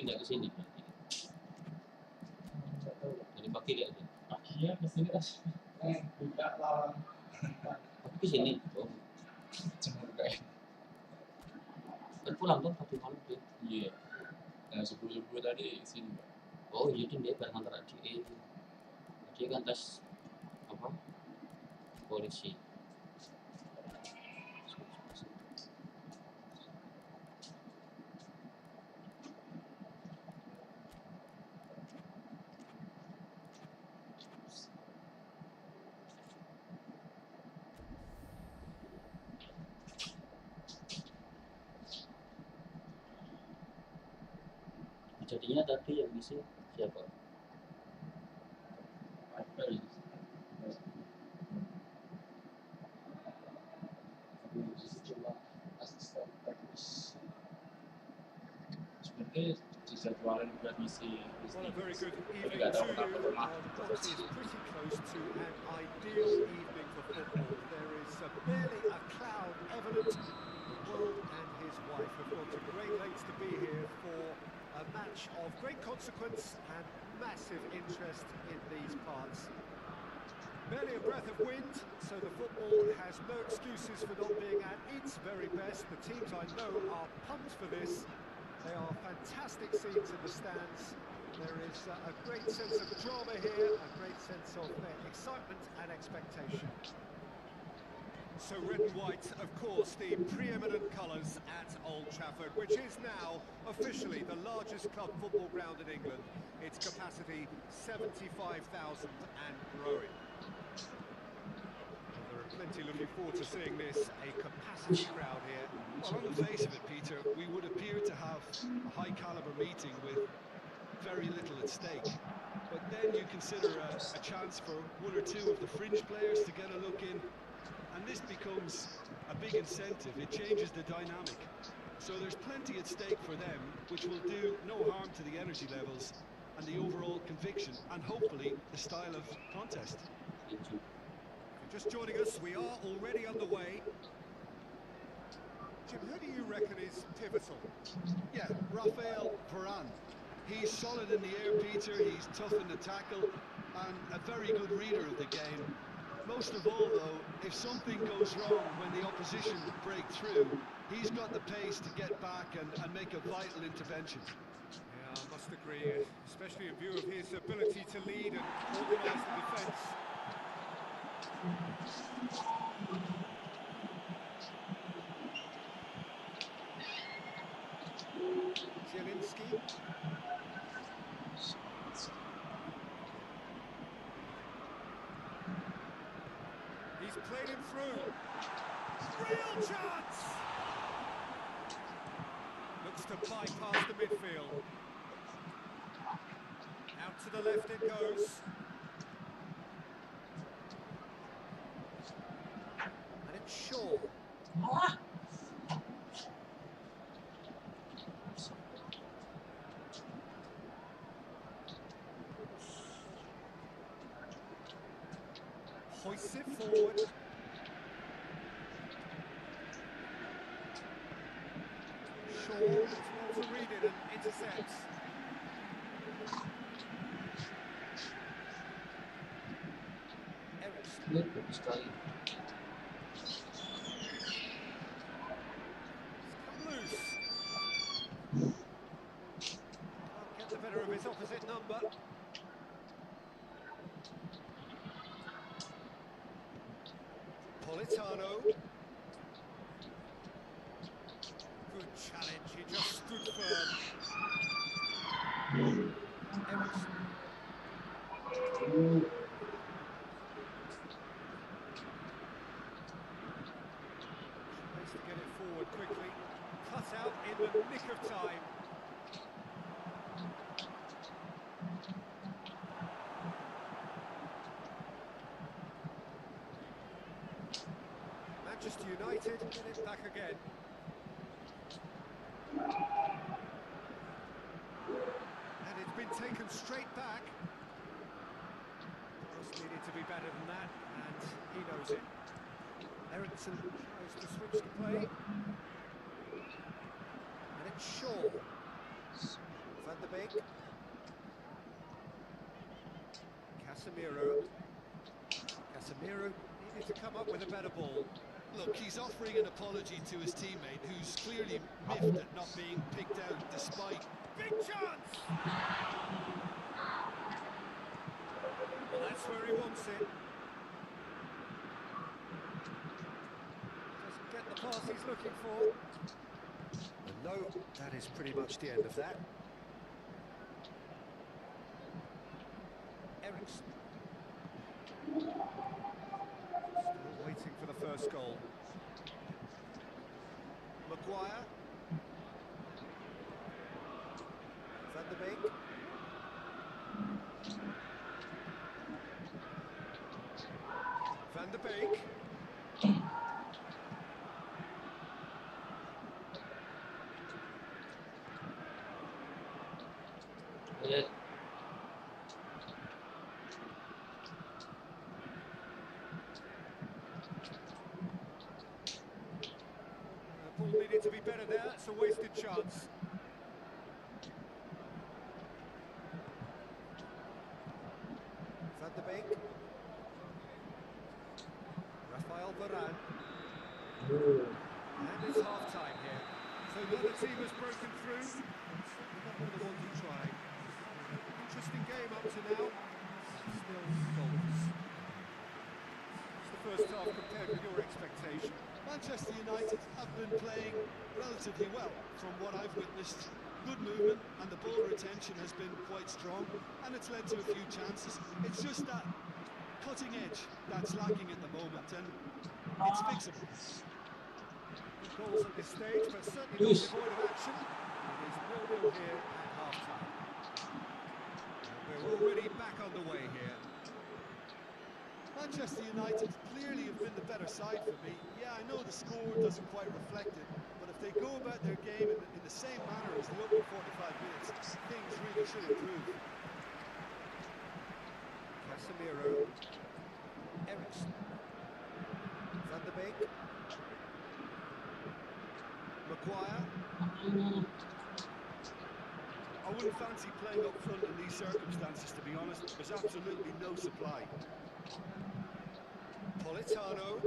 nggak ke sini berarti. Jadi kaki lihat tuh. Kakinya ke sini tidak lawan. Tapi ke sini tuh. Cemur kayak. Kan pulang tuh tapi malam tuh. Iya. Nah subuh tadi sini. Oh iya tuh dia bareng antara dia itu. Dia kan tes apa? Polisi. Jadinya tadi yang isi siapa? Ada ya. Cuma asisten teknis. Sebenarnya dijadwalin buat misi. Well, a very good evening Nggak tahu to kenapa you. lemah. What is pretty close to an ideal evening for football. There is barely a cloud evident. The world and his wife have gone to great lengths to be here for a match of great consequence and massive interest in these parts. Barely a breath of wind, so the football has no excuses for not being at its very best. The teams I know are pumped for this. They are fantastic scenes in the stands. There is a great sense of drama here, a great sense of excitement and expectation. So red and white, of course, the preeminent colours at Old Trafford, which is now officially the largest club football ground in England. Its capacity 75,000 and growing. Well, there are plenty looking forward to seeing this, a capacity crowd here. Well, on the face of it, Peter, we would appear to have a high-caliber meeting with very little at stake. But then you consider a chance for one or two of the fringe players to get a look in, and this becomes a big incentive. It changes the dynamic. So there's plenty at stake for them, which will do no harm to the energy levels and the overall conviction, and hopefully the style of contest. If you're just joining us, we are already underway. Jim, who do you reckon is pivotal? Yeah, Raphael Varane. He's solid in the air, Peter. He's tough in the tackle and a very good reader of the game. Most of all, though, if something goes wrong when the opposition break through, he's got the pace to get back and make a vital intervention. Yeah, I must agree, especially in view of his ability to lead and organise the defence. Zielinski. He's played him through. Real chance! Looks to bypass the midfield. Out to the left it goes. And it's Shaw. Hoists it forward. Shaw is well to read it and intercepts. Lihat bagus sekali. Come loose. Can't get the better of his opposite number. Politano. Good challenge, he just stood firm. Everton. Tries to get it forward quickly. Cut out in the nick of time. Manchester United get it back again. And it's been taken straight back. Just needed to be better than that, and he knows it. Ericsson tries to switch the play. And it's Shaw. Van de Beek. Casemiro. Casemiro needed to come up with a better ball. Look, he's offering an apology to his teammate, who's clearly miffed at not being picked out despite... Big chance! Well, that's where he wants it. Doesn't get the pass he's looking for. And no, that is pretty much the end of that. Ericsson. Still waiting for the first goal. Maguire. Van de Beek. Van de Beek. Yeah. Ball needed to be better there. It's a wasted chance. Van de Beek. Rafael Varane. And it's half-time here. So the other team has broken through. Not one of the ones who tried. Interesting game up to now. Still goals. It's the first half compared with your expectation. Manchester United have been playing relatively well from what I've witnessed. Good movement and the ball retention has been quite strong, and it's led to a few chances. It's just that cutting edge that's lacking at the moment, and it's fixable. Goals at this stage, but certainly not devoid of action. It is 0-0 here at half-time. We're already back underway here. Manchester United clearly have been the better side for me. Yeah, I know the score doesn't quite reflect it, but if they go about their game in the same manner as the opening 45 minutes, things really should improve. Casemiro. Ericsson. Van de Beek. Maguire. I wouldn't fancy playing up front in these circumstances, to be honest. There's absolutely no supply. Politano.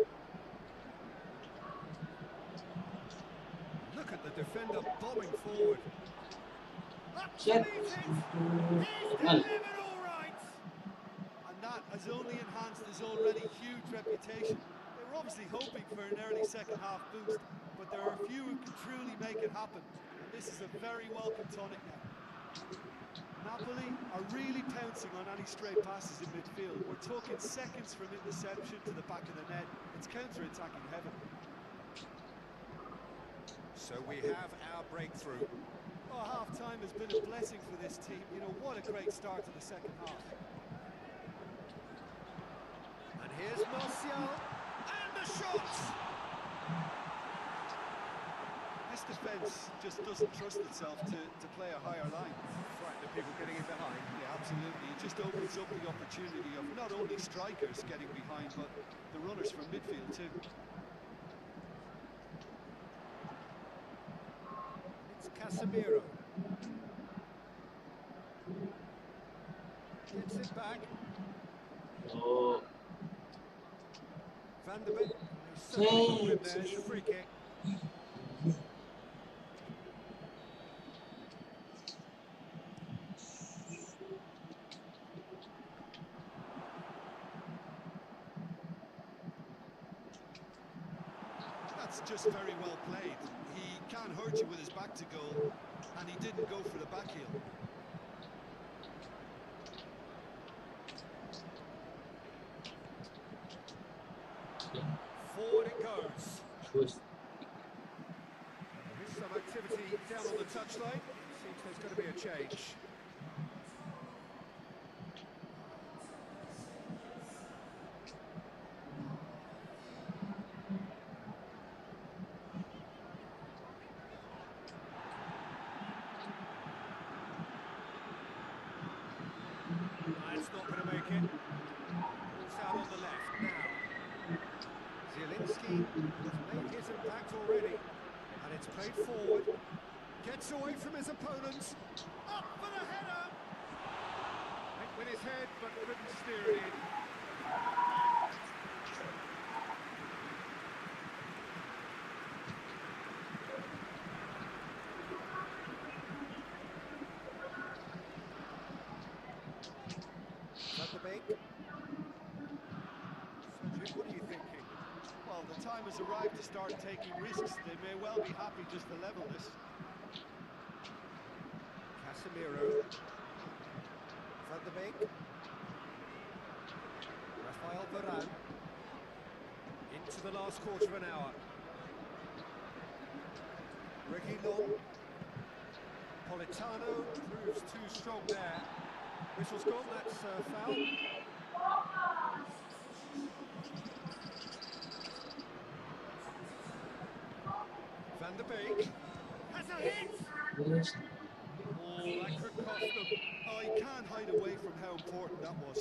Look at the defender bombing forward. Up to meet it. He's delivered all right. And that has only enhanced his already huge reputation. They were obviously hoping for an early second-half boost, but there are a few who can truly make it happen. And this is a very welcome tonic now. Napoli are really pouncing on any stray passes in midfield. We're talking seconds from interception to the back of the net. It's counter-attacking heaven. So we have our breakthrough. Oh, half-time has been a blessing for this team. You know, what a great start to the second half. And here's Martial. And the shot! This defence just doesn't trust itself to play a higher line. Frightened of people getting in behind. Yeah, absolutely. It just opens up the opportunity of not only strikers getting behind, but the runners from midfield too. It's Casemiro. Gets it back. Oh. Van de Beek. There, it's a free kick. That's just very well played. He can't hurt you with his back to goal, and he didn't go for the back heel. Forward it goes. Twist. There's some activity down on the touchline. Seems there's going to be a change. It's not going to make it. It's out on the left now. Zielinski has made his impact already. And it's played forward. Gets away from his opponents. Up for the header! Went with his head, but couldn't steer it in. At the bank. Sergio, what are you thinking? Well, the time has arrived to start taking risks. They may well be happy just to level this. Casemiro. Van de Beek. Rafael Varane. Into the last quarter of an hour. Reguilon. Politano proves too strong there. Whistle's gone, that's a foul. Van de Beek has a hit! Yes. Oh, that could cost them. Oh, you can't hide away from how important that was.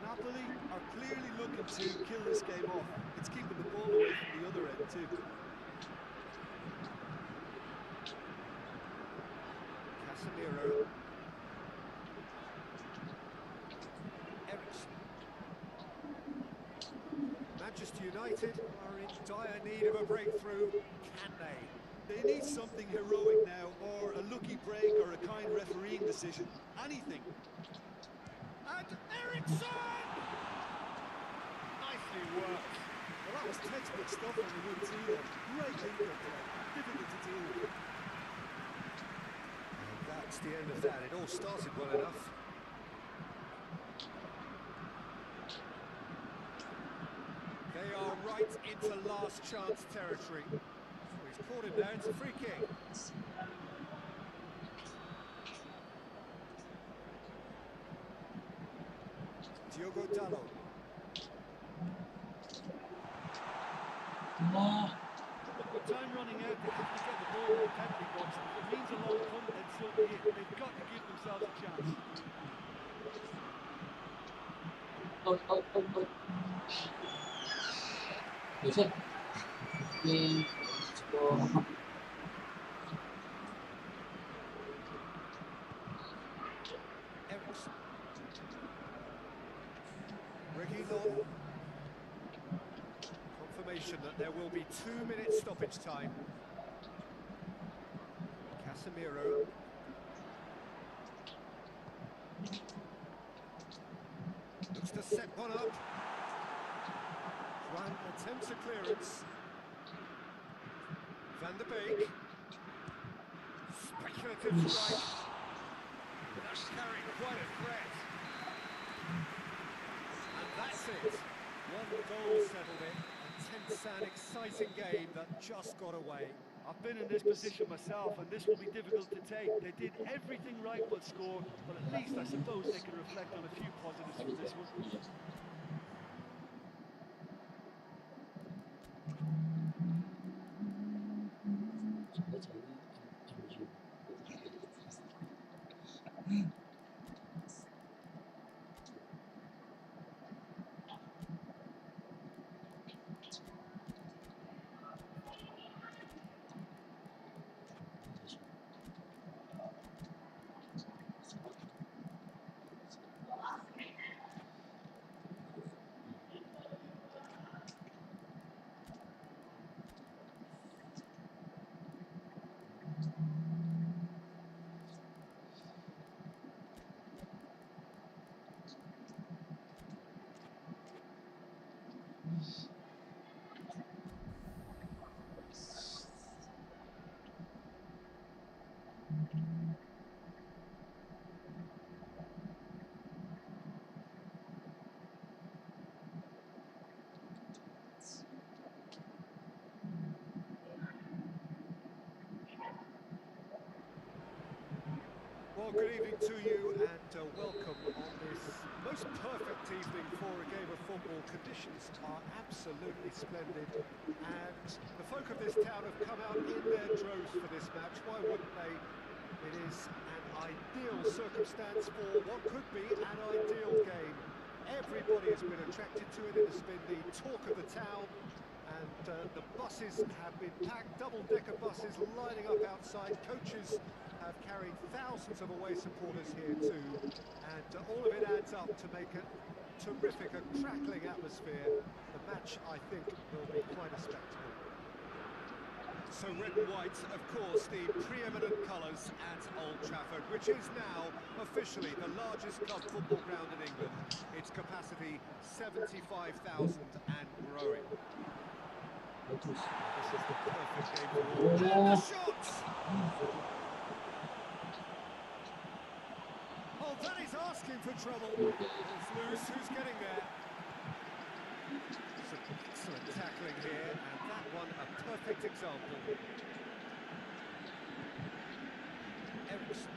Napoli are clearly looking to kill this game off. It's keeping the ball away from the other end too. Casemiro. Ericsson. Manchester United are in dire need of a breakthrough. Can they? They need something heroic now, or a lucky break, or a kind refereeing decision. Anything. And Ericsson! Nicely worked. Well, that was textbook stuff on the 1-2 there. Great link-up play. Difficult to deal with. And that's the end of that. It all started well enough. They are right into last chance territory. Oh, he's caught him there. It's a free kick. Diogo Dalot. Nah. With time running out, they have to get the ball in the penalty box. If it means a long punt, then so be it. They've got to give themselves a chance. Oh. Buset. Ini sebuah Ericsson. Reguilon. Confirmation that there will be 2 minutes stoppage time. Casemiro. Looks to set one up. Juan attempts a clearance. Van de Beek. Speculative strike. That's carrying quite a threat. And that's it. One goal settled it. A tense and exciting game that just got away. I've been in this position myself, and this will be difficult to take. They did everything right but scored, but at least I suppose they can reflect on a few positives from this one. Well, good evening to you and welcome on this most perfect evening for a game of football. Conditions are absolutely splendid and the folk of this town have come out in their droves for this match. Why wouldn't they? It is an ideal circumstance for what could be an ideal game. Everybody everybody has been attracted to it. It has been the talk of the town, and the buses have been packed, double-decker buses lining up outside. Coaches have carried thousands of away supporters here too, and all of it adds up to make a terrific, a crackling atmosphere. The match, I think, will be quite a spectacle. So red and white, of course, the preeminent colours at Old Trafford, which is now officially the largest club football ground in England. Its capacity 75,000 and growing. This is the perfect game for all. And the shot! Oh, that is asking for trouble. It's loose. Who's getting there? Some excellent tackling here, and that one a perfect example. Ericsson.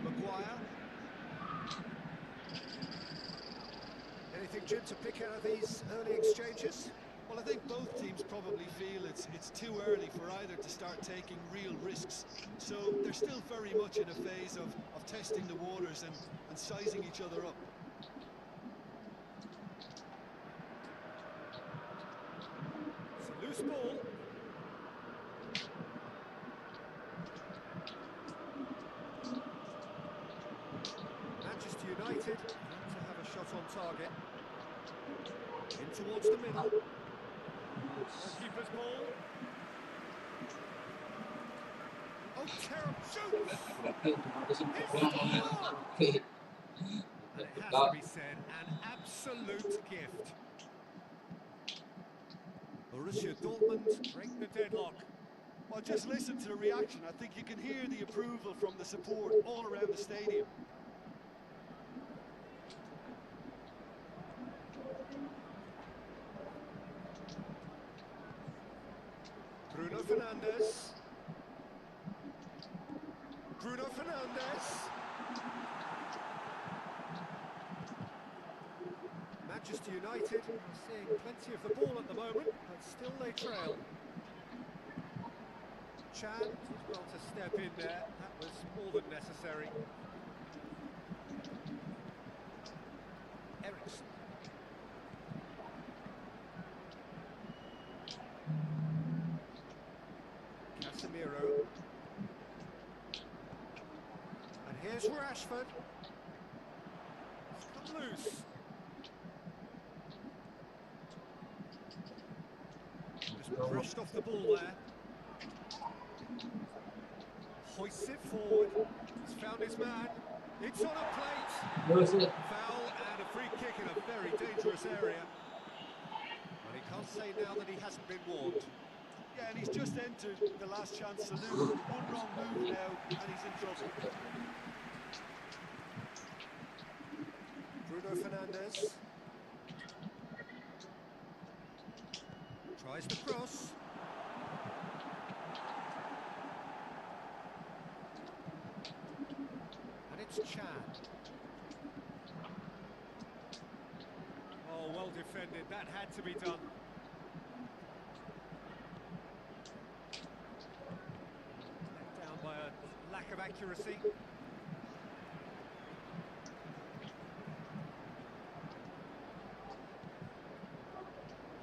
Maguire. Anything, Jim, to pick out of these early exchanges? Well, I think both teams probably feel it's too early for either to start taking real risks. So they're still very much in a phase of testing the waters and sizing each other up. It's a loose ball. Manchester United to have a shot on target. In towards the middle. Keeper's ball. Oh, terrible shoots! And it has to be said, an absolute gift. Borussia Dortmund break the deadlock. Well, just listen to the reaction. I think you can hear the approval from the support all around the stadium. Bruno Fernandes. Bruno Fernandes. Manchester United are seeing plenty of the ball at the moment, but still they trail. Chan was well to step in there. That was more than necessary. Ericsson. Casemiro. And here's Rashford. It's come loose. Just brushed off the ball there. Hoists it forward. He's found his man. It's on a plate. Foul and a free kick in a very dangerous area. But he can't say now that he hasn't been warned. Yeah, and he's just entered the last chance saloon. One wrong move now, and he's in trouble. Bruno Fernandes. Tries the cross. And it's Chan. Oh, well defended. That had to be done. Let down by a lack of accuracy.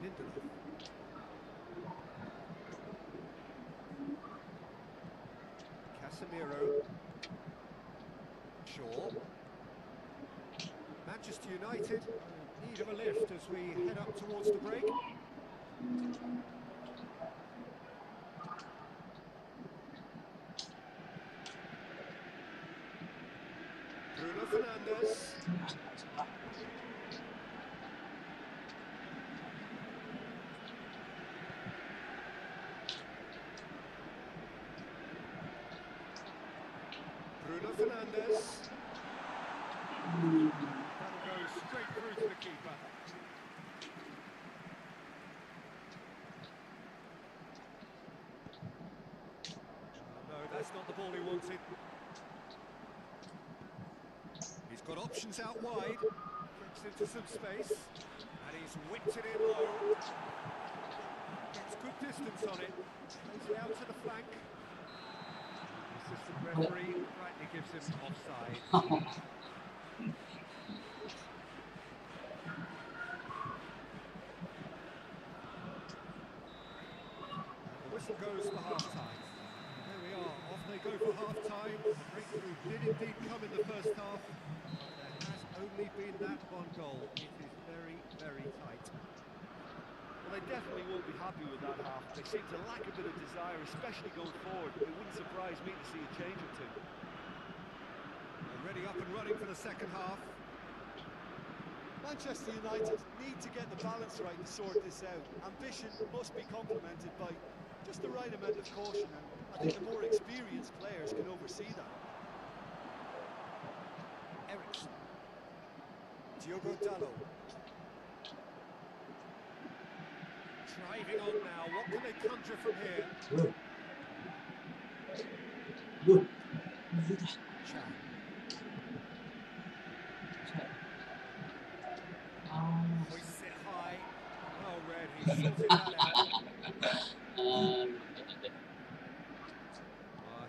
Lindelof. Casemiro. Shaw. Manchester United in need of a lift as we head up towards the break. Bruno Fernandes. Bruno Fernandes. That'll go straight through to the keeper. No, that's not the ball he wanted. He's got options out wide. Breaks into some space. And he's whipped it in low. Gets good distance on it. Plays it out to the flank. This is referee rightly gives him offside. The whistle goes for half-time. There we are, off they go for half-time. The breakthrough did indeed come in the first half, but there has only been that one goal. It is very, very tight. Well, they definitely won't be happy with that half. They seem to lack a bit of desire, especially going forward. It wouldn't surprise me to see a change or two. Already up and running for the second half. Manchester United need to get the balance right to sort this out. Ambition must be complemented by just the right amount of caution, and I think the more experienced players can oversee that. Ericsson. Diogo Dalot. Driving on now, what can they conjure from here? Chan. Hoists it high. Well read, he sorted that out.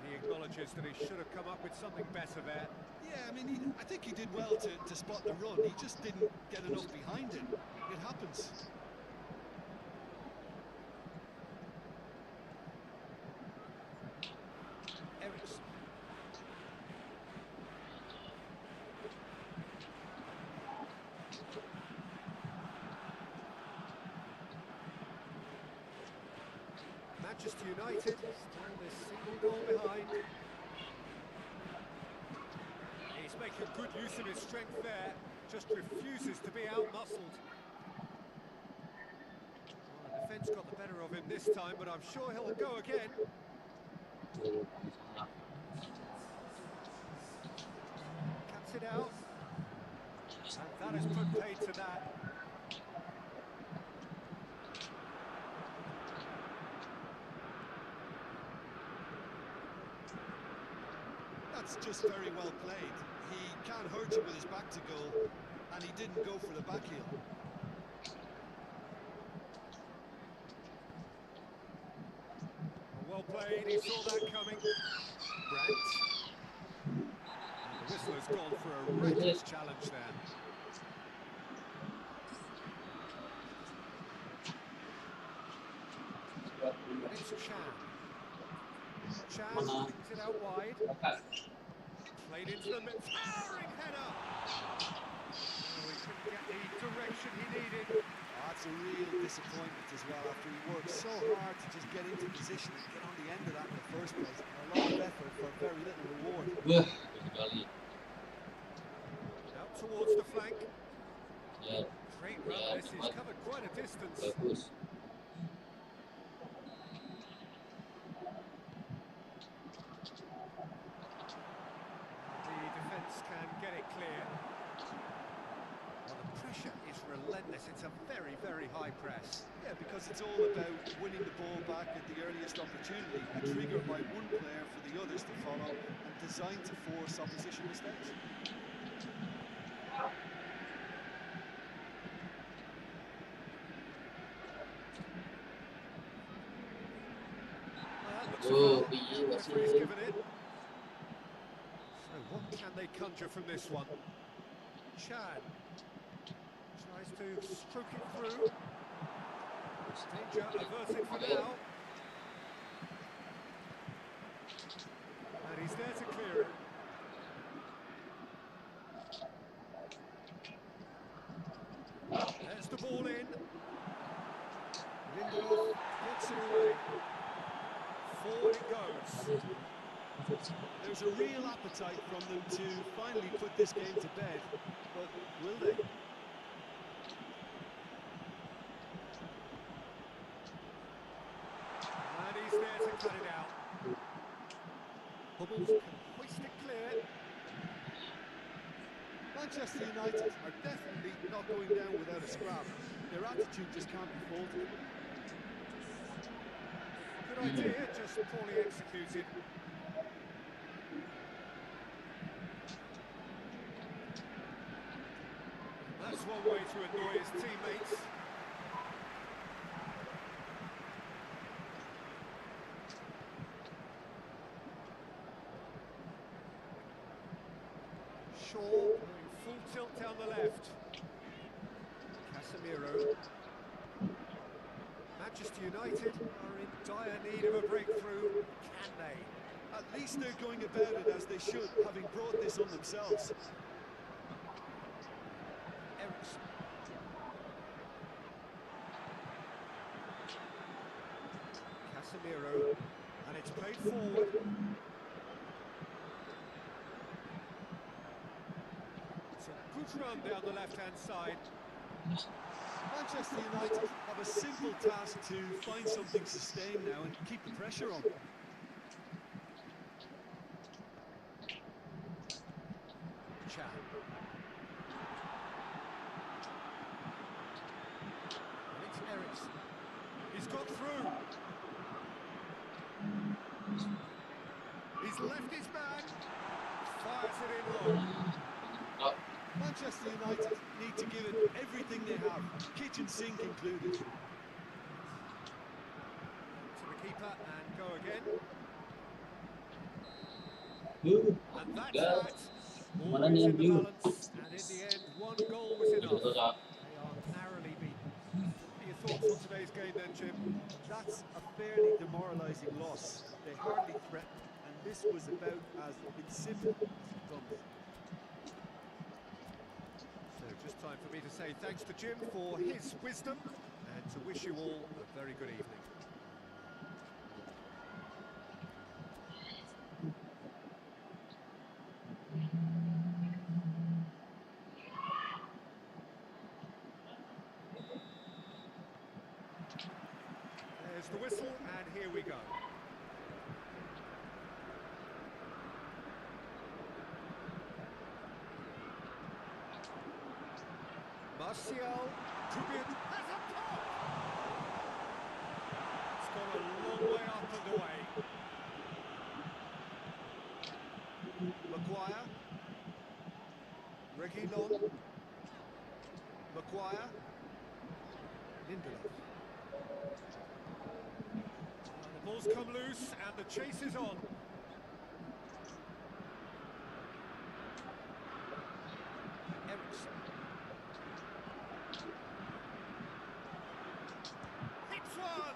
He acknowledges that he should have come up with something better there. Yeah, I mean, I think he did well to spot the run. He just didn't get enough behind it. It happens. Ericsson. Manchester United still this single goal behind. He's making good use of his strength there, just refuses to be out-muscled. Well, the defence got the better of him this time, but I'm sure he'll go again. Cuts it out. And that has put paid to that. That's just very well played. He can't hurt you with his back to goal, and he didn't go for the back heel. Well played, he saw that coming. Brandt. And the whistle has gone for a reckless challenge there. And it's Chan. Chan brings it out wide. Played into the middle. Towering header! Oh, he couldn't get the direction he needed. That's a real disappointment as well, after he worked so hard to just get into position and get on the end of that in the first place. A lot of effort for very little reward. Out towards the flank. Yeah. Great run, this. He's covered quite a distance. Bagus. The defence can get it clear. Well, the pressure is relentless. It's a very, very high press. Yeah, because it's all about winning the ball back at the earliest opportunity, a trigger by one player for the others to follow, and designed to force opposition mistakes. Oh, Referee's given it. So what can they conjure from this one? Chan tries to stroke it through. Danger averted for now. And he's there to clear it. There's the ball in. Lindelof gets it away. Forward it goes. There's a real appetite from them to finally put this game to bed, but will they? And he's there to cut it out. Hummels can hoist it clear. Manchester United are definitely not going down without a scrap. Their attitude just can't be faulted. Good idea, just poorly executed. That's one way to annoy his teammates. Shaw going full tilt down the left. Casemiro. Manchester United are in dire need of a breakthrough. Can they? At least they're going about it as they should, having brought this on themselves. Ericsson. Casemiro. And it's played forward. It's a good run down the left-hand side. Manchester United have a simple task to find something sustained now and keep the pressure on. Chan. And it's Ericsson. He's got through. He's left his man. Fires it in long. Oh, Manchester United need to give it everything they have, kitchen sink included. To the keeper and go again. And that's God. that. Mana Always ni in yang the view? balance. And in the end, one goal was enough. Betul tak? They are narrowly beaten. What are your thoughts on today's game then, Jim? That's a fairly demoralising loss. They hardly threatened, and this was about as insipid as it comes. So just time for me to say thanks to Jim for his wisdom and to wish you all a very good evening. There's the whistle, and here we go. Martial, Tribute, has a pop! It's gone a long way up and away. Maguire. Reguilon. Maguire. Lindelof. The ball's come loose and the chase is on. Ericsson. Hits one!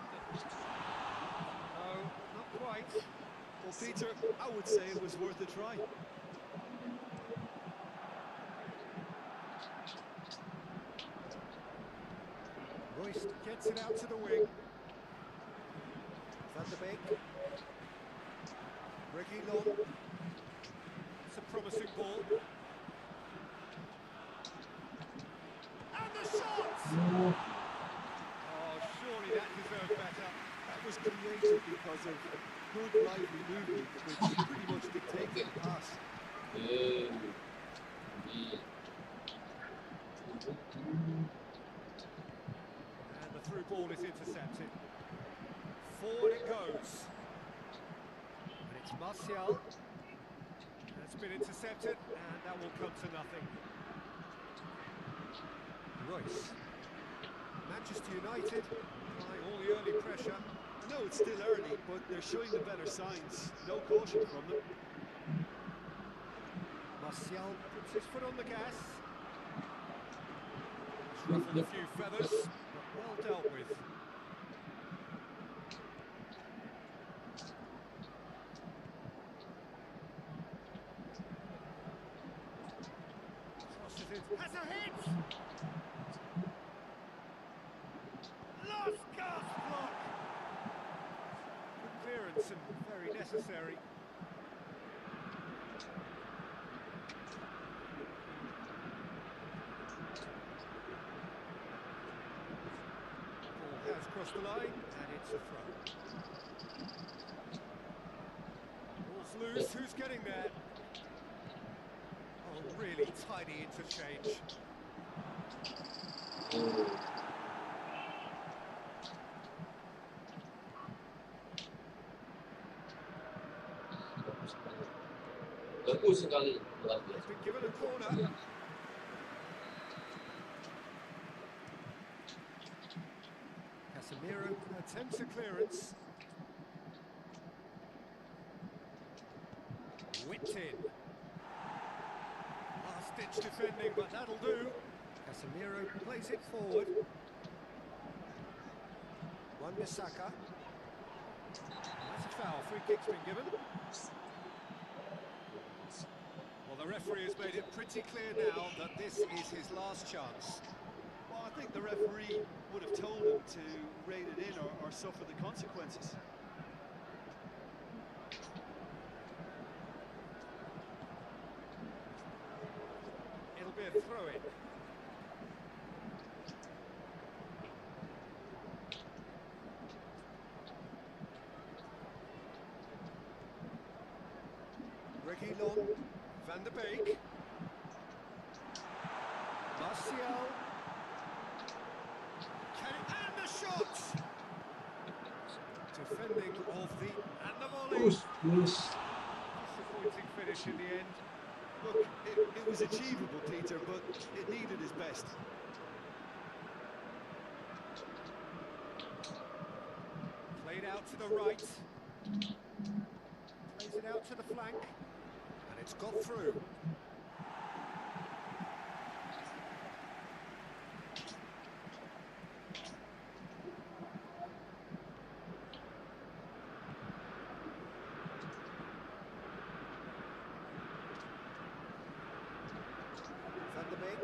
No, not quite. Well, Peter, I would say it was worth a try. Royce gets it out to the wing. Van de Beek. Reguilon. It's a promising ball. And the shot! Oh, surely that deserved better. That was created because of good lively movement, which pretty much dictated the pass. Eh, And the through ball is intercepted. Forward it goes. And it's Martial. That's been intercepted, and that will come to nothing. Royce. Manchester United applying all the early pressure. I know it's still early, but they're showing the better signs. No caution from them. Martial puts his foot on the gas. Ruffled a few feathers, but well dealt with. Tosses it, has a hit! Lost gasp block! Good clearance and very necessary. Ball has crossed the line, and it's a throw. Ball's loose, who's getting there? Oh, really tidy interchange. bagus sekali luar He's biasa. been given a corner. Casemiro attempts a clearance. Whipped in. last-ditch defending, but that'll do. Casemiro plays it forward. Wan-Bissaka. That's a foul. Free kick's been given. Well, the referee has made it pretty clear now that this is his last chance. Well, I think the referee would have told him to rein it in or suffer the consequences. It'll be a throw-in. Reguilon, Van der Beek, Martial, and the shot! Defending of the, and the volley. Disappointing finish in the end. Look, it was achievable, Peter, but it needed his best. Played out to the right. Plays it out to the flank. And it's got through. Van der Beek.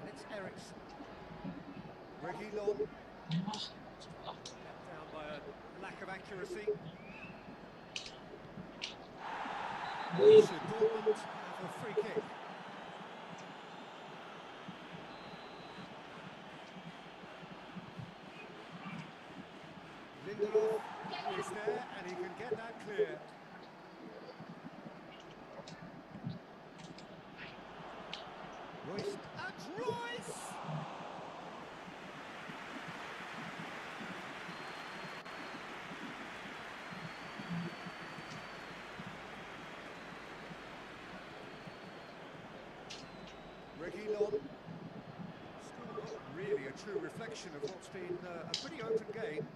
And it's Eriksen. Reguilon. Down by a lack of accuracy. Borussia Dortmund have a free kick. Lindelof is there and he can get that clear. Royce and Royce! Reguilon. Still not really a true reflection of what's been a pretty open game.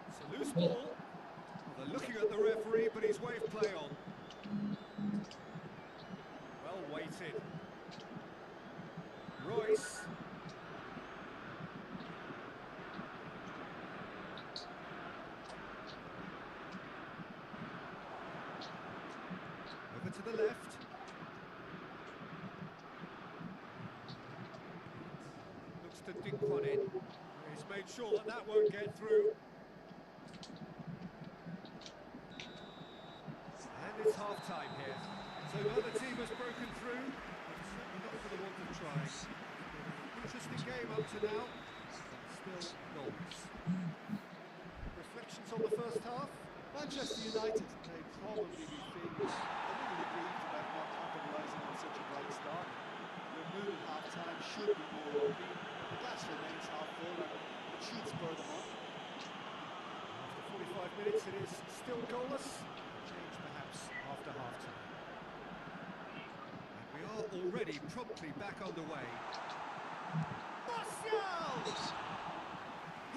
It's a loose ball. Well, they're looking at the referee, but he's waved play on. Well weighted. Royce. Over to the left. Looks to dink one in. He's made sure that that won't get through. And it's half-time here. So neither team has broken through, but certainly not for the want of trying. Interesting game up to now, but still goals. Reflections on the first half? Manchester United may probably be feeling a little aggrieved about not capitalising on such a bright start. Their mood at half-time should be more upbeat. The glass remains half full and it should spur them on. After 45 minutes it is still goalless. Change perhaps after half-time. And we are already promptly back underway. Martial!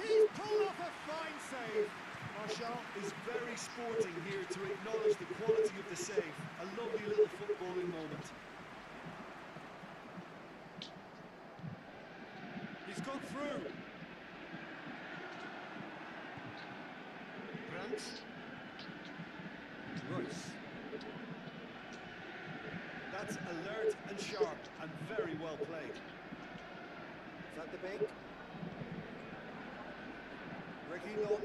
He's pulled off a fine save. Martial is very sporting here to acknowledge the quality of the save. A lovely little footballing moment. He's gone through. Brandt. Royce. That's alert and sharp and very well played. Van der Beek. Reguilon.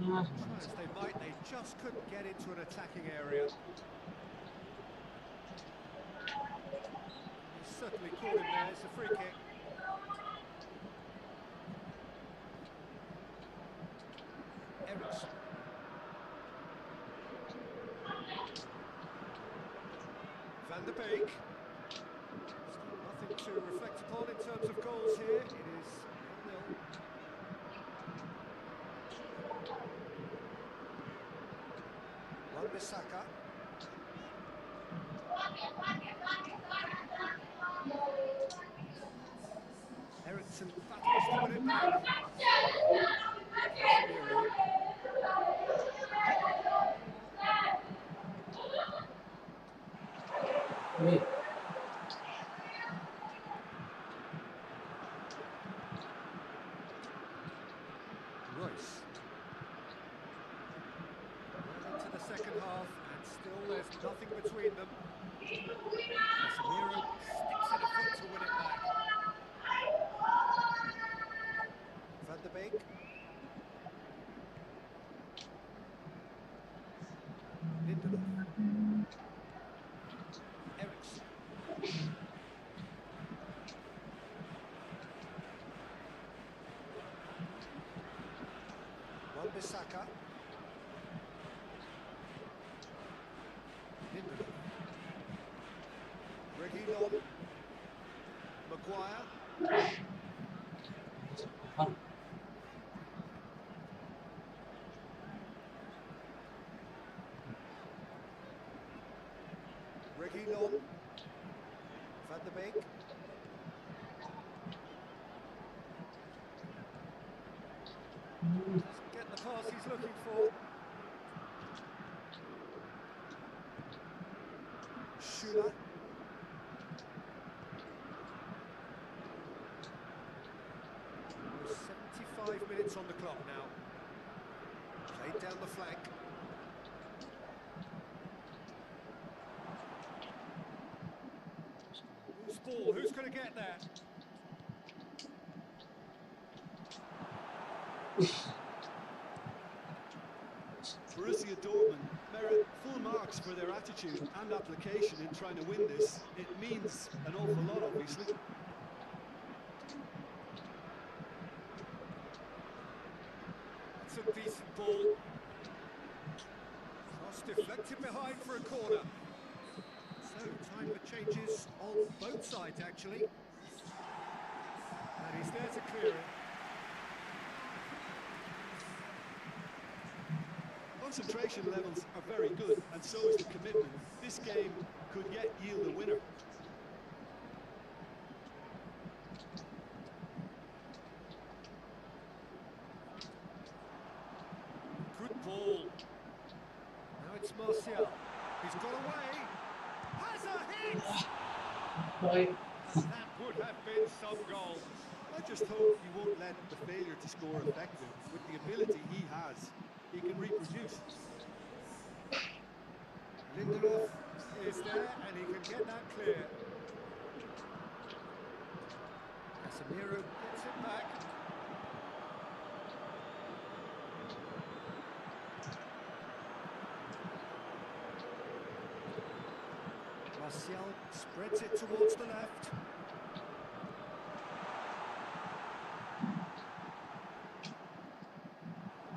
Try as they might, they just couldn't get into an attacking area. He's certainly caught him there, it's a free kick. Eriksen. Van der Beek. Still nothing to reflect upon in terms of goals here. It is 1-0. Wan-Bissaka. Eriksen battles looking for. Schüller. There's 75 minutes on the clock now. Played down the flank. Loose ball, who's going to get there? Borussia Dortmund merit full marks for their attitude and application in trying to win this. It means an awful lot, obviously. It's a decent ball. Cross deflected behind for a corner. So, time for changes on both sides, actually. And he's there to clear it. Concentration levels are very good, and so is the commitment. This game could yet yield a winner. Good ball. Now it's Martial. He's got away. Has a hit! Right. And that would have been some goal. I just hope he won't let the failure to score affect him. With the ability he has, he can reproduce. Lindelof is there and he can get that clear. Casemiro gets it back. Martial spreads it towards the left.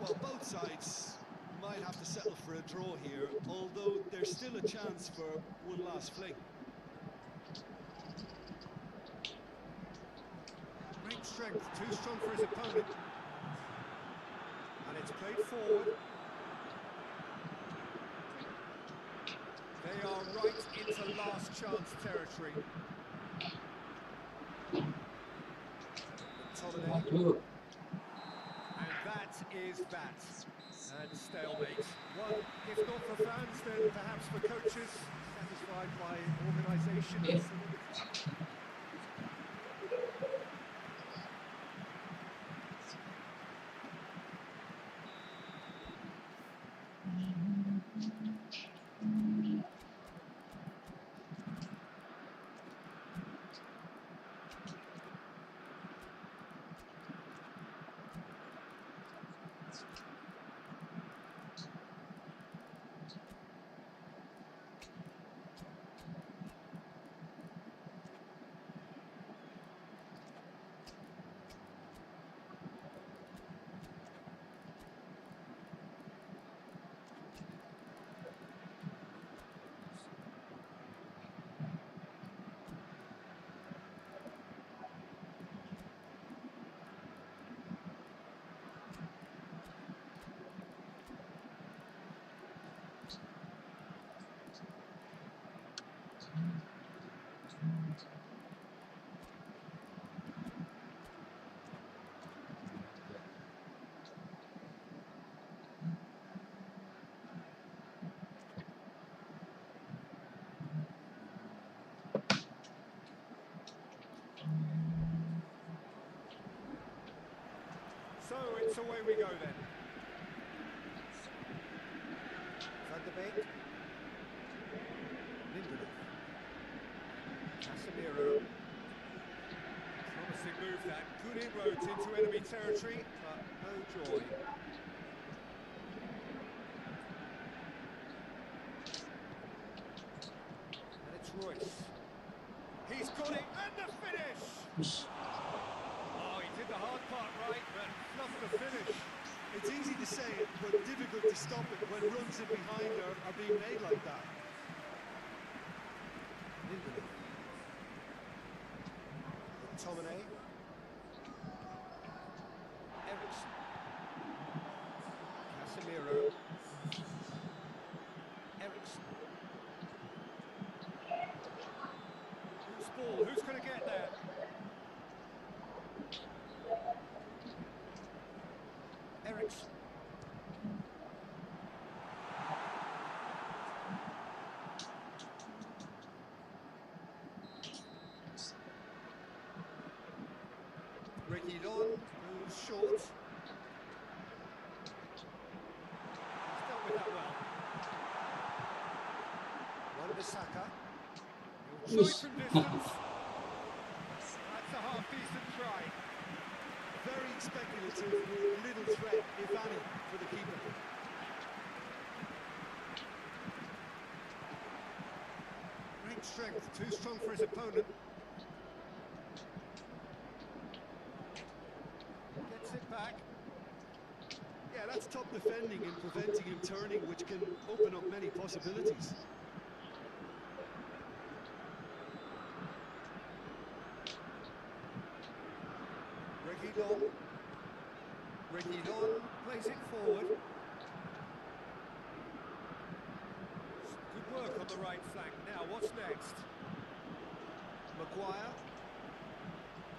Well, both sides might have to settle for a draw here, although there's still a chance for one last fling. Great strength, too strong for his opponent. And it's played forward. They are right into last chance territory. McTominay. Ooh. And that is that. And stalemate. Well, if not for fans, then perhaps for coaches, satisfied by organisation. Yeah. So it's away we go then. Van de Beek. Lindelof. Casemiro. Promising move that. Good inroads into enemy territory, but no joy. And it's Royce. He's got it, and the finish! Oh, he did the hard part right, but fluffed the finish. It's easy to say it, but difficult to stop it when runs in behind are being made like that. Lindelof. McTominay. Ericsson. Casemiro. Ericsson. Loose ball, who's going to get there? Ericsson. Reguilon goes short. He's dealt with that well. Wan-Bissaka. He'll try from distance. That's a half-decent try. Very speculative, with little threat, if any, for the keeper. Great strength, too strong for his opponent. Gets it back. Yeah, that's top defending and preventing him turning, which can open up many possibilities. Reguilon. Reguilon plays it forward. Good work on the right flank. Now, what's next? Maguire,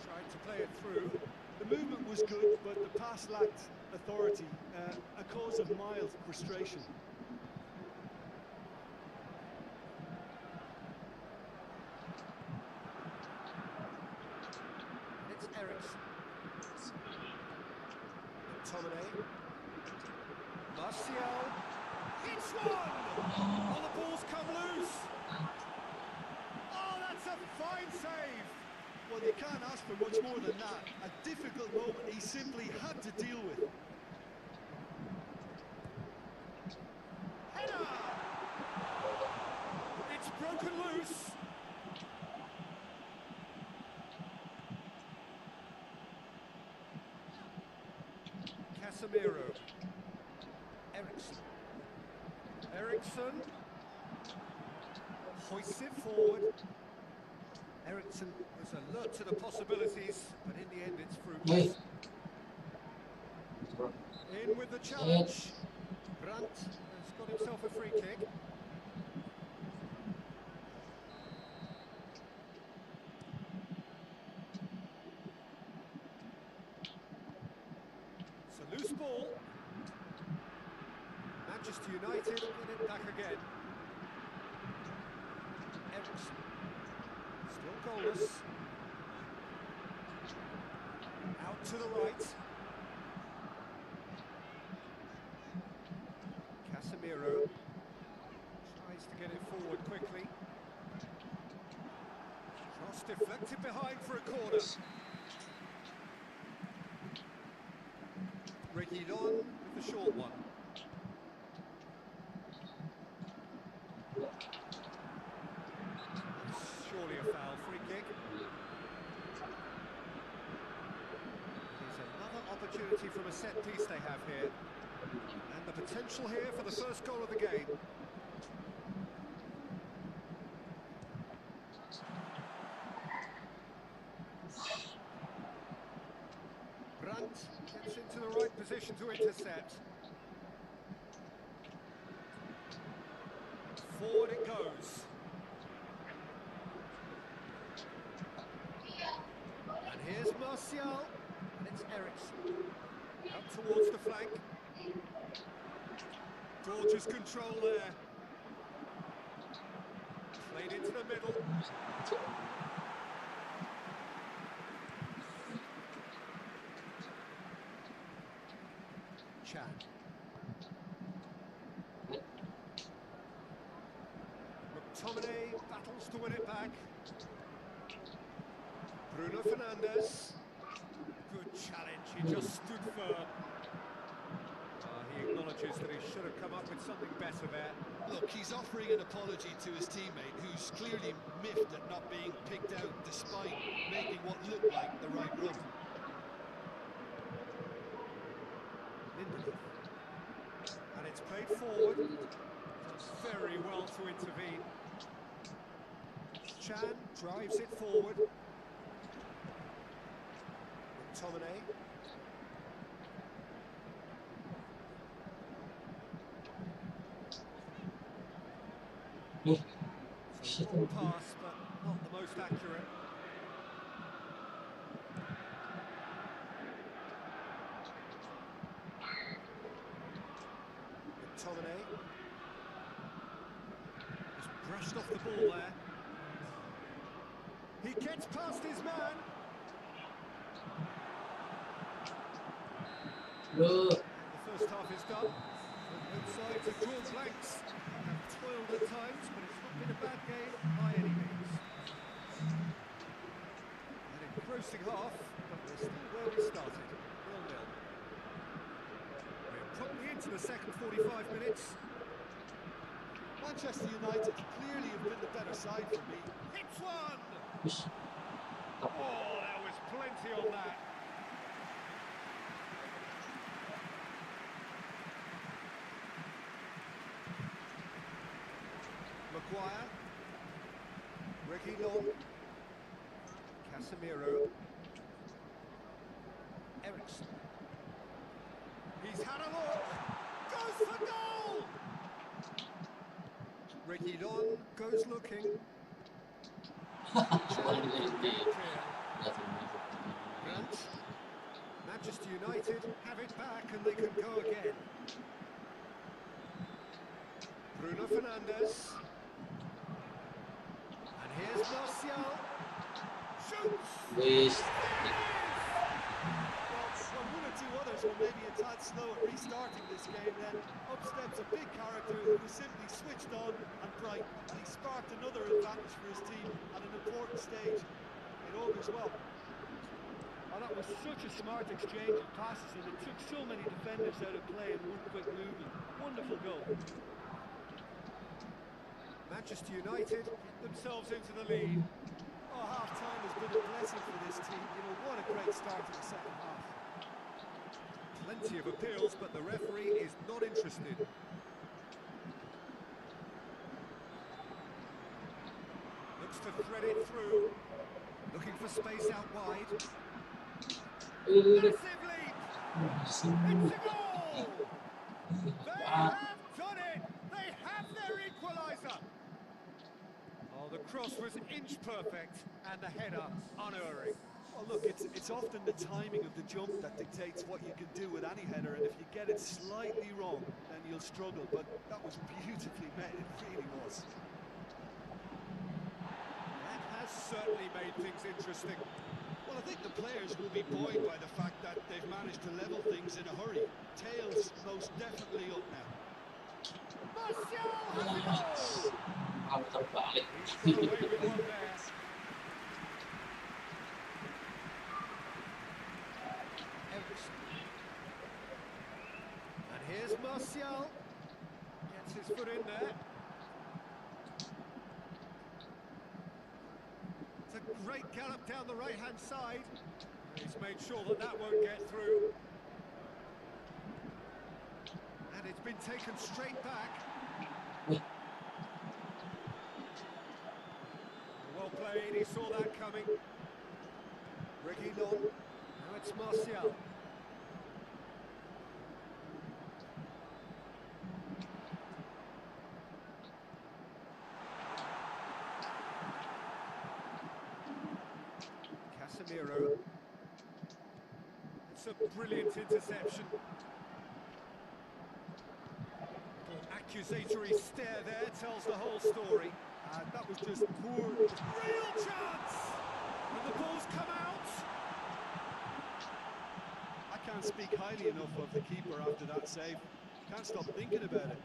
Tried to play it through. the movement was good, but the pass lacked authority, a cause of mild frustration. It's Ericsson. McTominay. Martial. It's one! Oh, the ball's come loose. Oh, that's a fine save. Well, you can't ask for much more than that. A difficult moment he simply had to deal with. Header! It's broken loose. Casemiro. Ericsson. Ericsson. Hoists it forward. Ericsson was alert to the possibilities, but in the end it's fruitless. In with the challenge. Brandt has got himself a free kick. It's a loose ball. Manchester United get it back again. Ericsson. Still goalless. Out to the right. Casemiro tries to get it forward quickly. Cross deflected behind for a corner. Reguilon with the short one. Surely a foul, free kick. Here's another opportunity from a set piece they have here. And the potential here for the first goal of the game. Brandt gets into the right position to intercept. Forward it goes. And here's Martial, and it's Ericsson. Out towards the flank. Gorgeous control there. Played into the middle. Chan. McTominay battles to win it back. Bruno Fernandes. Good challenge, he just stood firm. He acknowledges that he should have come up with something better there. Look, he's offering an apology to his teammate, who's clearly miffed at not being picked out despite making what looked like the right run. Lindelof. And it's played forward. Does very well to intervene. Chan drives it forward. McTominay. It's a long pass, but not the most accurate. McTominay. Just brushed off the ball there. He gets past his man. Loh, The first half is done. Both sides have drawn blanks and have toiled at times, but it's not been a bad game by any means. An engrossing half, but we're still where we started, 0-0. We're promptly into the second 45 minutes. Manchester United clearly have been the better side for me. Hits one! wis. Oh, there was plenty on that. Maguire, Reguilon, Casemiro, Ericsson. He's had a look, goes for goal! Reguilon goes looking. Grant. Manchester United have it back and they can go again. Bruno Fernandes. And here's Martial. Shoots! Wis. Well, one or two others were maybe a tad slow at restarting this game, then up steps a big character who was simply switched on and bright, and he sparked another advantage for his team at an important stage. It augurs well. Oh, that was such a smart exchange of passes and it took so many defenders out of play in one quick movement. Wonderful goal. Manchester United get themselves into the lead. Oh, half-time has been a blessing for this team. You know, what a great start to the second half. Plenty of appeals, but the referee is not interested. Looks to thread it through. Looking for space out wide. Massive leap! It's a goal! They have done it! They have their equaliser! Oh, the cross was inch perfect and the header unerring. Well, look, it's often the timing of the jump that dictates what you can do with any header, and if you get it slightly wrong, then you'll struggle, but that was beautifully met, it really was. That has certainly made things interesting. Well, I think the players will be buoyed by the fact that they've managed to level things in a hurry. Tails most definitely up now. Martial has a goal! Aku terbalik. He's got away with one there. Ericsson. And here's Martial. Gets his foot in there. It's a great gallop down the right-hand side. He's made sure that that won't get through. And it's been taken straight back. Well played, he saw that coming. Reguilon, now it's Martial. Casemiro. It's a brilliant interception. Little accusatory stare there tells the whole story. That was just poor. Real chance! And the ball's come out! I can't speak highly enough of the keeper after that save. Can't stop thinking about it.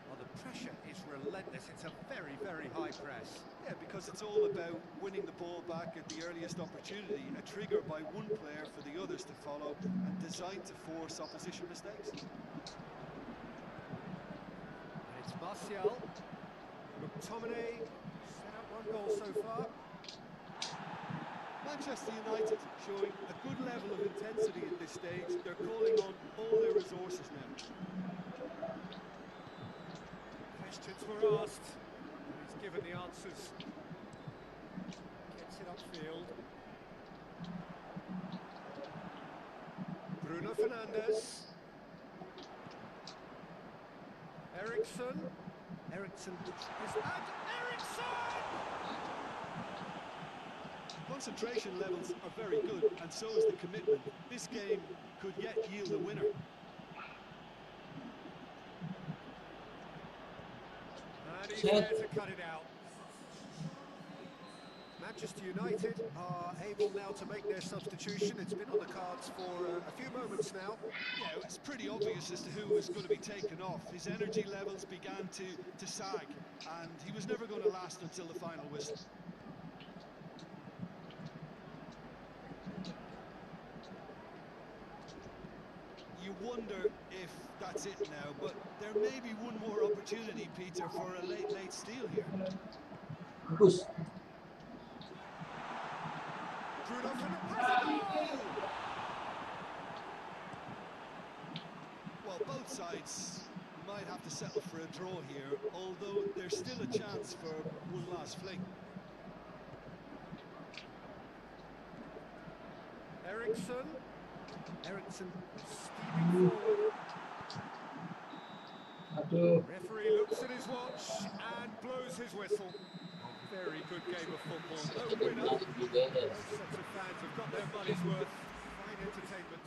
Well, the pressure is relentless. It's a very, very high press. Yeah, because it's all about winning the ball back at the earliest opportunity, a trigger by one player for the others to follow, and designed to force opposition mistakes. It's Martial. McTominay set up one goal so far. Manchester United showing a good level of intensity at this stage. They're calling on all their resources now. Questions were asked. And he's given the answers. Gets it upfield. Bruno Fernandes. Ericsson. Ericsson. And Ericsson! Concentration levels are very good, and so is the commitment. This game could yet yield a winner. And he's there to cut it out. Manchester United are able now to make their substitution. It's been on the cards for a few moments now. Yeah, it's pretty obvious as to who was going to be taken off. His energy levels began to sag, and he was never going to last until the final whistle. You wonder if that's it now, but there may be one more opportunity, Peter, for a late steal here. Bagus. Bruno Fernandes. Well, both sides might have to settle for a draw here, although there's still a chance for one last fling. Ericsson steaming forward. Aduh. Referee looks at his watch and blows his whistle. Very good game of football. No winner. Both sets of fans have got their money's worth. Fine entertainment.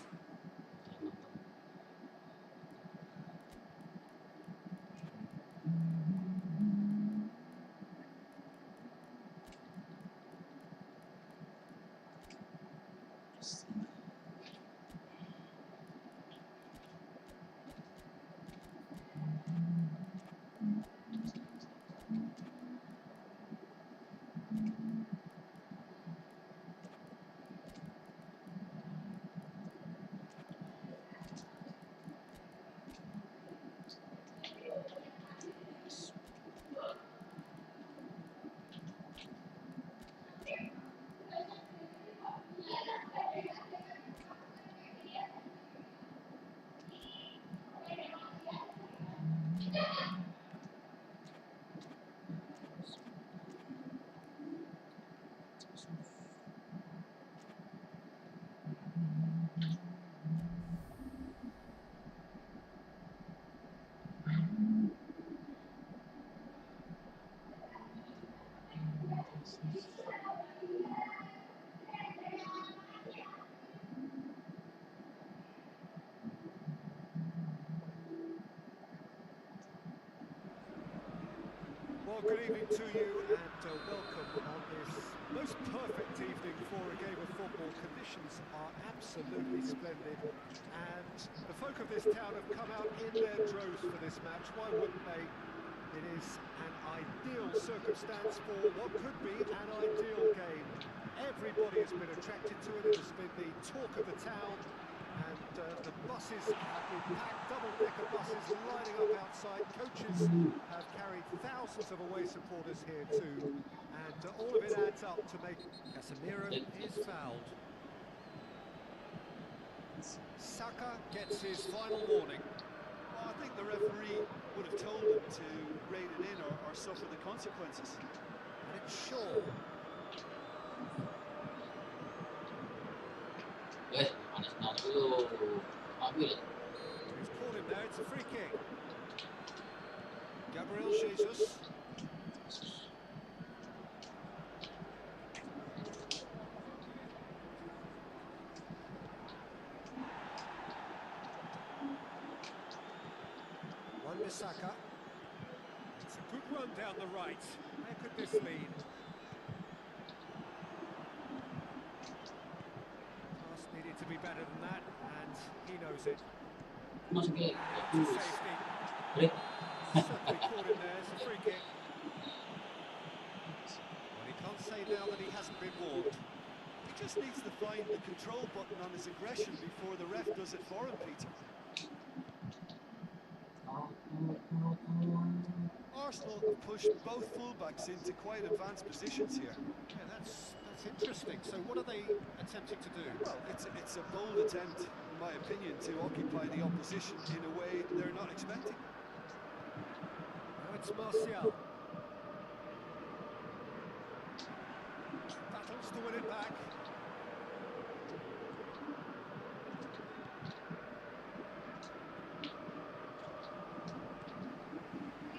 Well, good evening to you and welcome on this most perfect evening for a game of football. Conditions are absolutely splendid and the folk of this town have come out in their droves for this match. Why wouldn't they? It is an ideal circumstance for what could be an ideal game. Everybody has been attracted to it. It has been the talk of the town. And the buses have been packed, double-decker buses lining up outside. Coaches have carried thousands of away supporters here too. And all of it adds up to make... Casemiro is fouled. Saka gets his final warning. Well, I think the referee would have told him to rein it in or suffer the consequences. And it's Shaw. Panas dulu. Ambil. He's caught him there, it's a free kick. Gabriel Jesus. Wan-Bissaka. It's a good run down the right. Where could this lead? Pass needed to be better than that, and he knows it. Masuk ke. To safety. Break. Certainly caught him there, it's a free kick. Well, he can't say now that he hasn't been warned. He just needs to find the control button on his aggression before the ref does it for him, Peter. Arsenal have pushed both fullbacks into quite advanced positions here. Yeah, that's interesting. So what are they attempting to do? Well, it's a bold attempt, in my opinion, to occupy the opposition in a way they're not expecting. Now it's Martial. Battles to win it back.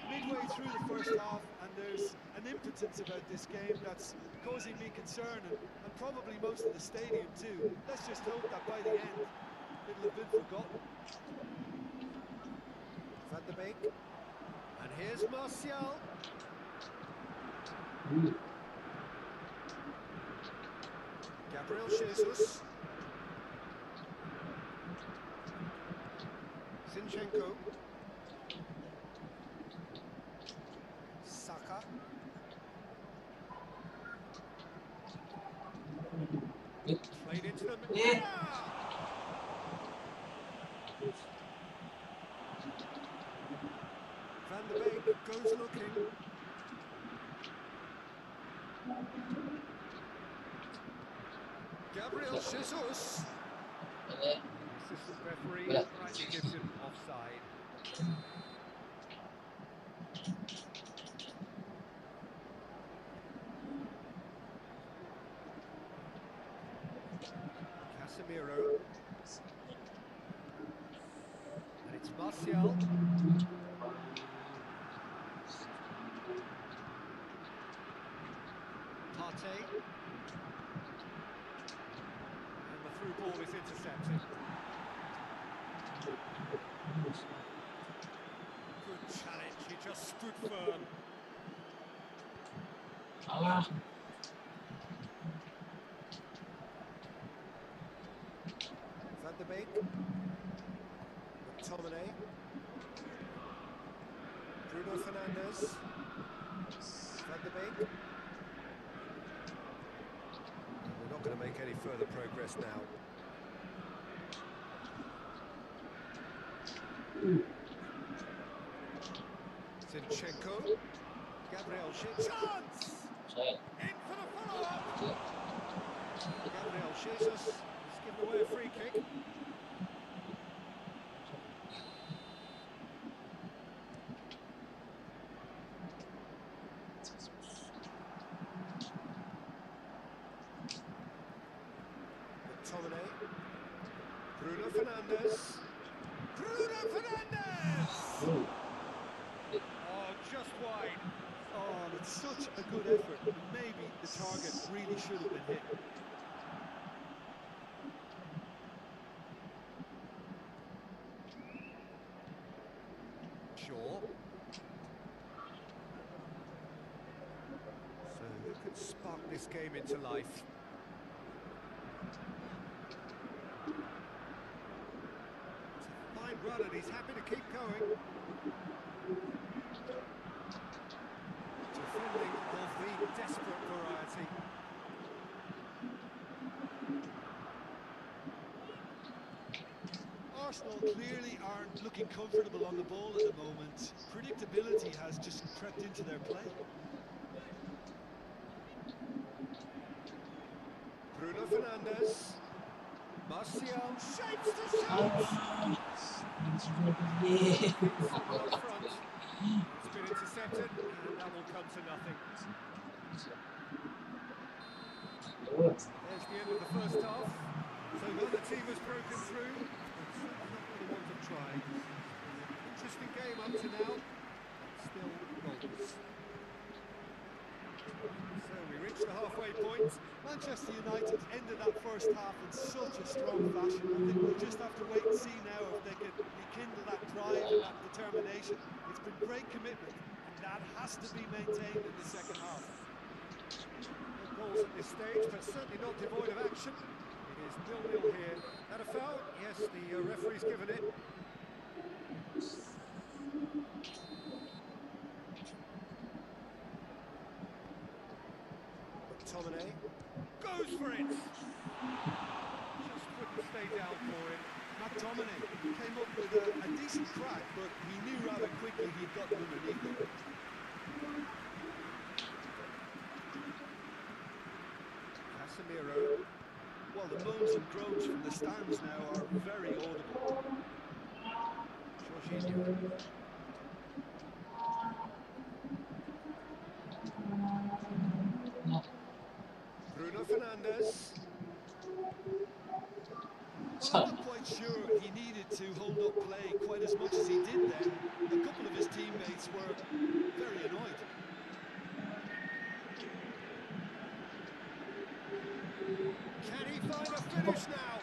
Midway through the first half, and there's an impotence about this game that's causing me concern, and probably most of the stadium too. Let's just hope that by the end it'll have been forgotten. Van der Beek. And here's Martial. Gabriel Jesus. Zinchenko. Saka. Played into them. Eh. Van de Beek goes looking. Gabriel Jesus. Eh. Assistant referee Yeah. rightly gives him offside. Casemiro. And it's Martial. Partey. And the through ball is intercepted. Good challenge, he just stood firm. Ah. Van de Beek. McTominay. Bruno Fernandes. Van de Beek. And we're not going to make any further progress now. Zinchenko. Gabriel Jesus. Chance! Saya. In for the follow-up. Ya. Gabriel Jesus has given away a free kick. McTominay. Bruno Fernandes. Bruno Fernandes! Oh. Oh, just wide. Oh, it's such a good effort. Maybe the target really should have been hit. Shaw. So who could spark this game into life? It's a fine run and he's happy to keep going. Defending of the desperate variety. Arsenal clearly aren't looking comfortable on the ball at the moment. Predictability has just crept into their play. Bruno Fernandes. Martial shapes to shoot. Football up front. It's been intercepted and that will come to nothing. There's the end of the first half. So neither team has broken through. But certainly not for the want of trying. Interesting game up to now. Still goals. So we reach the halfway point. Manchester United ended that first half in such a strong fashion. I think we'll just have to wait and see now if they can rekindle that drive and that determination. It's been great commitment, and that has to be maintained in the second half. No goals at this stage, but certainly not devoid of action. It is 0-0 here. Had a foul? Yes, the referee's given it. McTominay goes for it. Just couldn't stay down for him. McTominay came up with a decent crack, but he knew rather quickly he'd gotten underneath it. Casemiro. Well, the moans and groans from the stands now are very audible. Jorginho. Bruno Fernandes. Well, I'm not quite sure he needed to hold up play quite as much as he did then. A couple of his teammates were very annoyed. Can he find a finish now?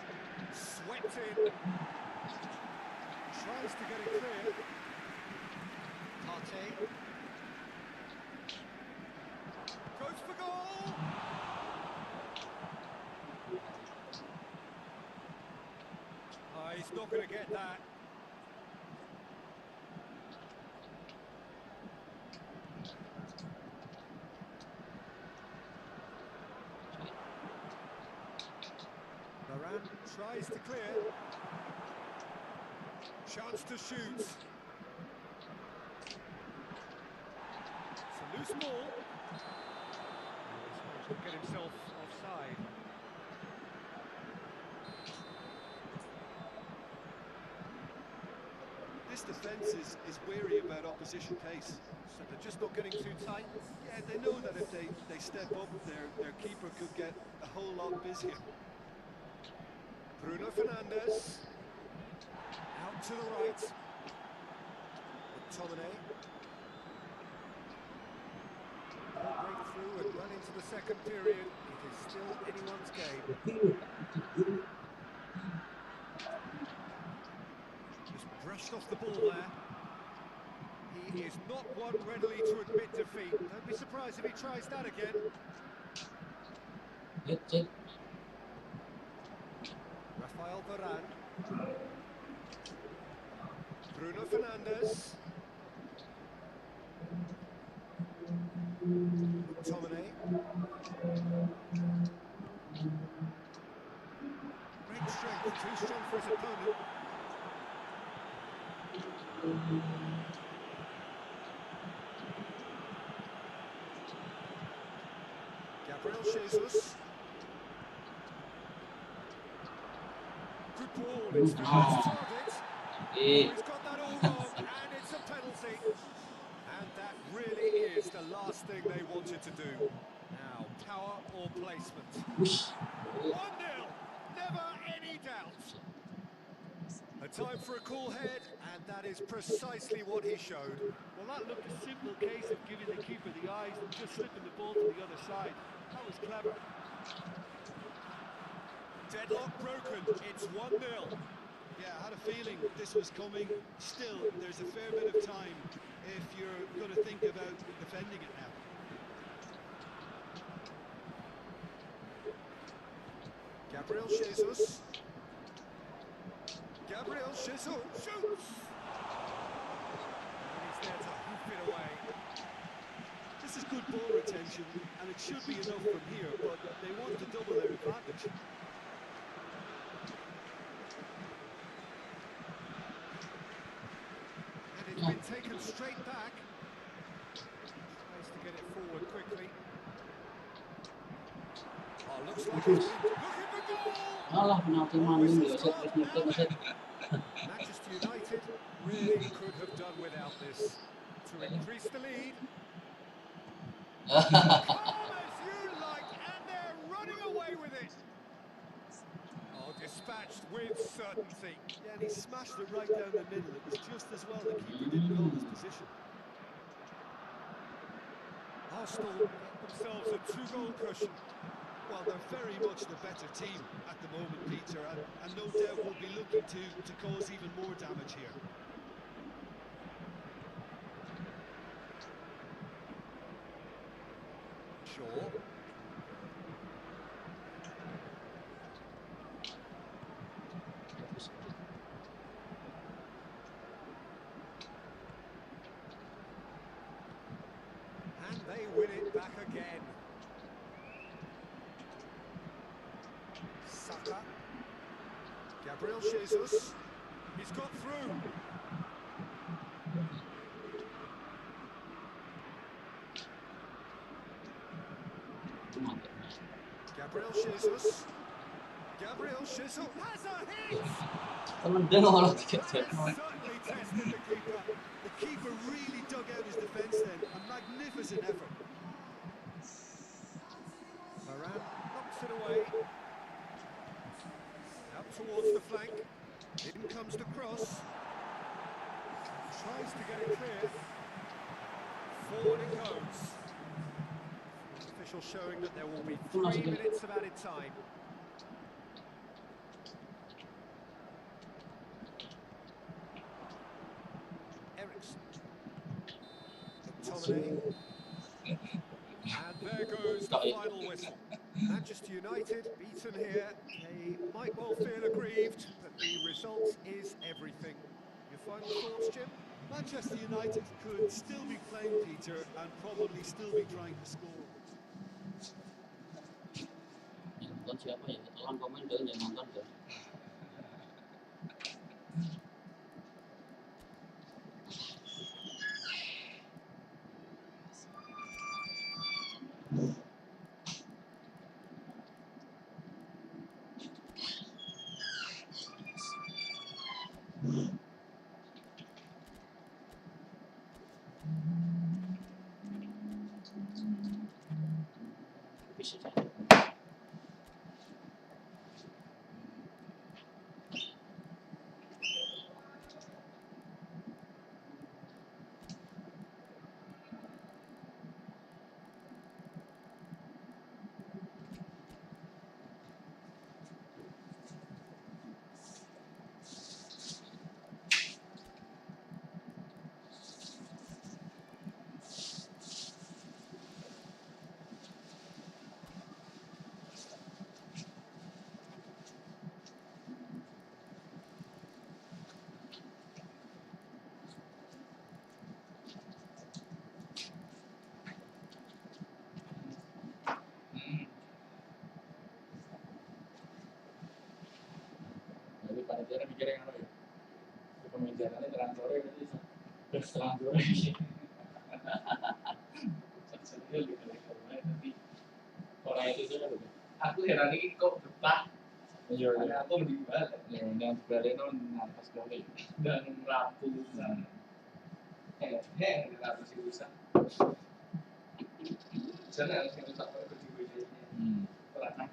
Swept in. Tries to get it clear. Partey. Goes for goal. Just not going to get that. Varane tries to clear. Chance to shoot. It's a loose ball. He's managed to get himself offside. This defence is wary about opposition pace. So they're just not getting too tight. Yeah, they know that if they step up, their keeper could get a whole lot busier. Bruno Fernandes. Out to the right. McTominay. They'll break through and run into the second period. It is still anyone's game. Just brushed off the ball there. He is not one readily to admit defeat. Don't be surprised if he tries that again. Check. Rafael Varane. Bruno Fernandes. McTominay. Great strength, too strong for his opponent. Gabriel Jesus. Good ball, it's the first target. Eh, He's got that all wrong, and it's a penalty. And that really is the last thing they wanted to do. Now, power or placement? Ush. 1-0, never any doubt. A time for a cool head, and that is precisely what he showed. Well, that looked a simple case of giving the keeper the eyes and just slipping the ball to the other side. That was clever. Deadlock broken, it's 1-0. Yeah, I had a feeling this was coming. Still, there's a fair bit of time if you're going to think about defending it now. Gabriel Jesus. Gabriel Jesus shoots! And he's there to hoof it away. This is good ball retention, and it should be enough from here, but they want to double their advantage. And it's been taken straight back. Tries to get it forward quickly. Oh, looks like he's looking for goal! Alah, penalti maning ya, set set. Manchester United really could have done without this to increase the lead. Calm as you like, and they're running away with it. Oh, dispatched with certainty. Yeah, and he smashed it right down the middle. It was just as well the keeper didn't hold his position. Arsenal get themselves a 2-goal cushion. Well, they're very much the better team at the moment, Peter, and no doubt will be looking to cause even more damage here. Shaw. And they win it back again. Saka. Gabriel Jesus. He's got through. Gabriel Jesus. Gabriel Jesus has a hit! Temen dia malah tiga set. Certainly tested the keeper. The keeper really dug out his defence then. A magnificent effort. Varane knocks it away. Out towards the flank. In comes the cross. Tries to get it clear. Forward it goes. Official showing that there will be 3 minutes of added time. Ericsson. McTominay. And there goes the final whistle. Manchester United beaten here. They might well feel aggrieved, but the result is everything. Your final thoughts, Jim? Manchester United could still be playing, Peter, and probably still be trying to score. Yang nonton siapa ya? Tolong komen dong yang nonton dong. Bisa saja. Jadi panitia mikirnya yang apa ya? Pemain jalannya terang sore berarti terang sore. Saya lihat dari kemarin tapi orang itu juga tuh. Aku heran ini kok betah. Iya, aku mending balik. Ya, yang balik non atas kali. Dan lampu sana. Lampu sih bisa. Sana harus kita tak pakai baju ini. Terang.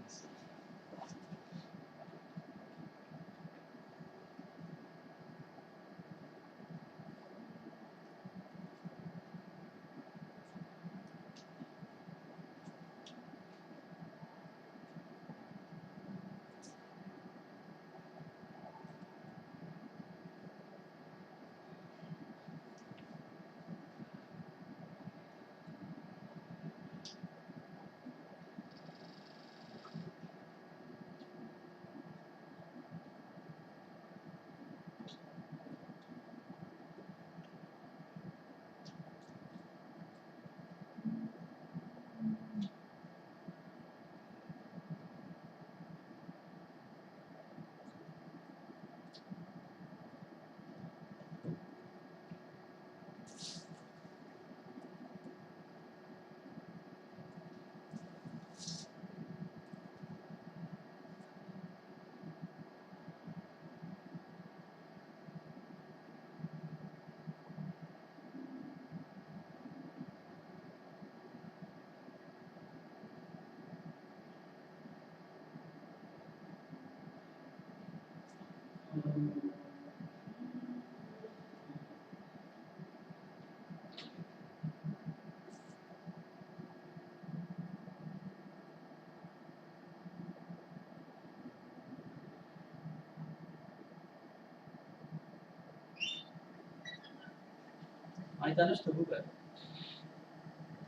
Aitan sudah buka.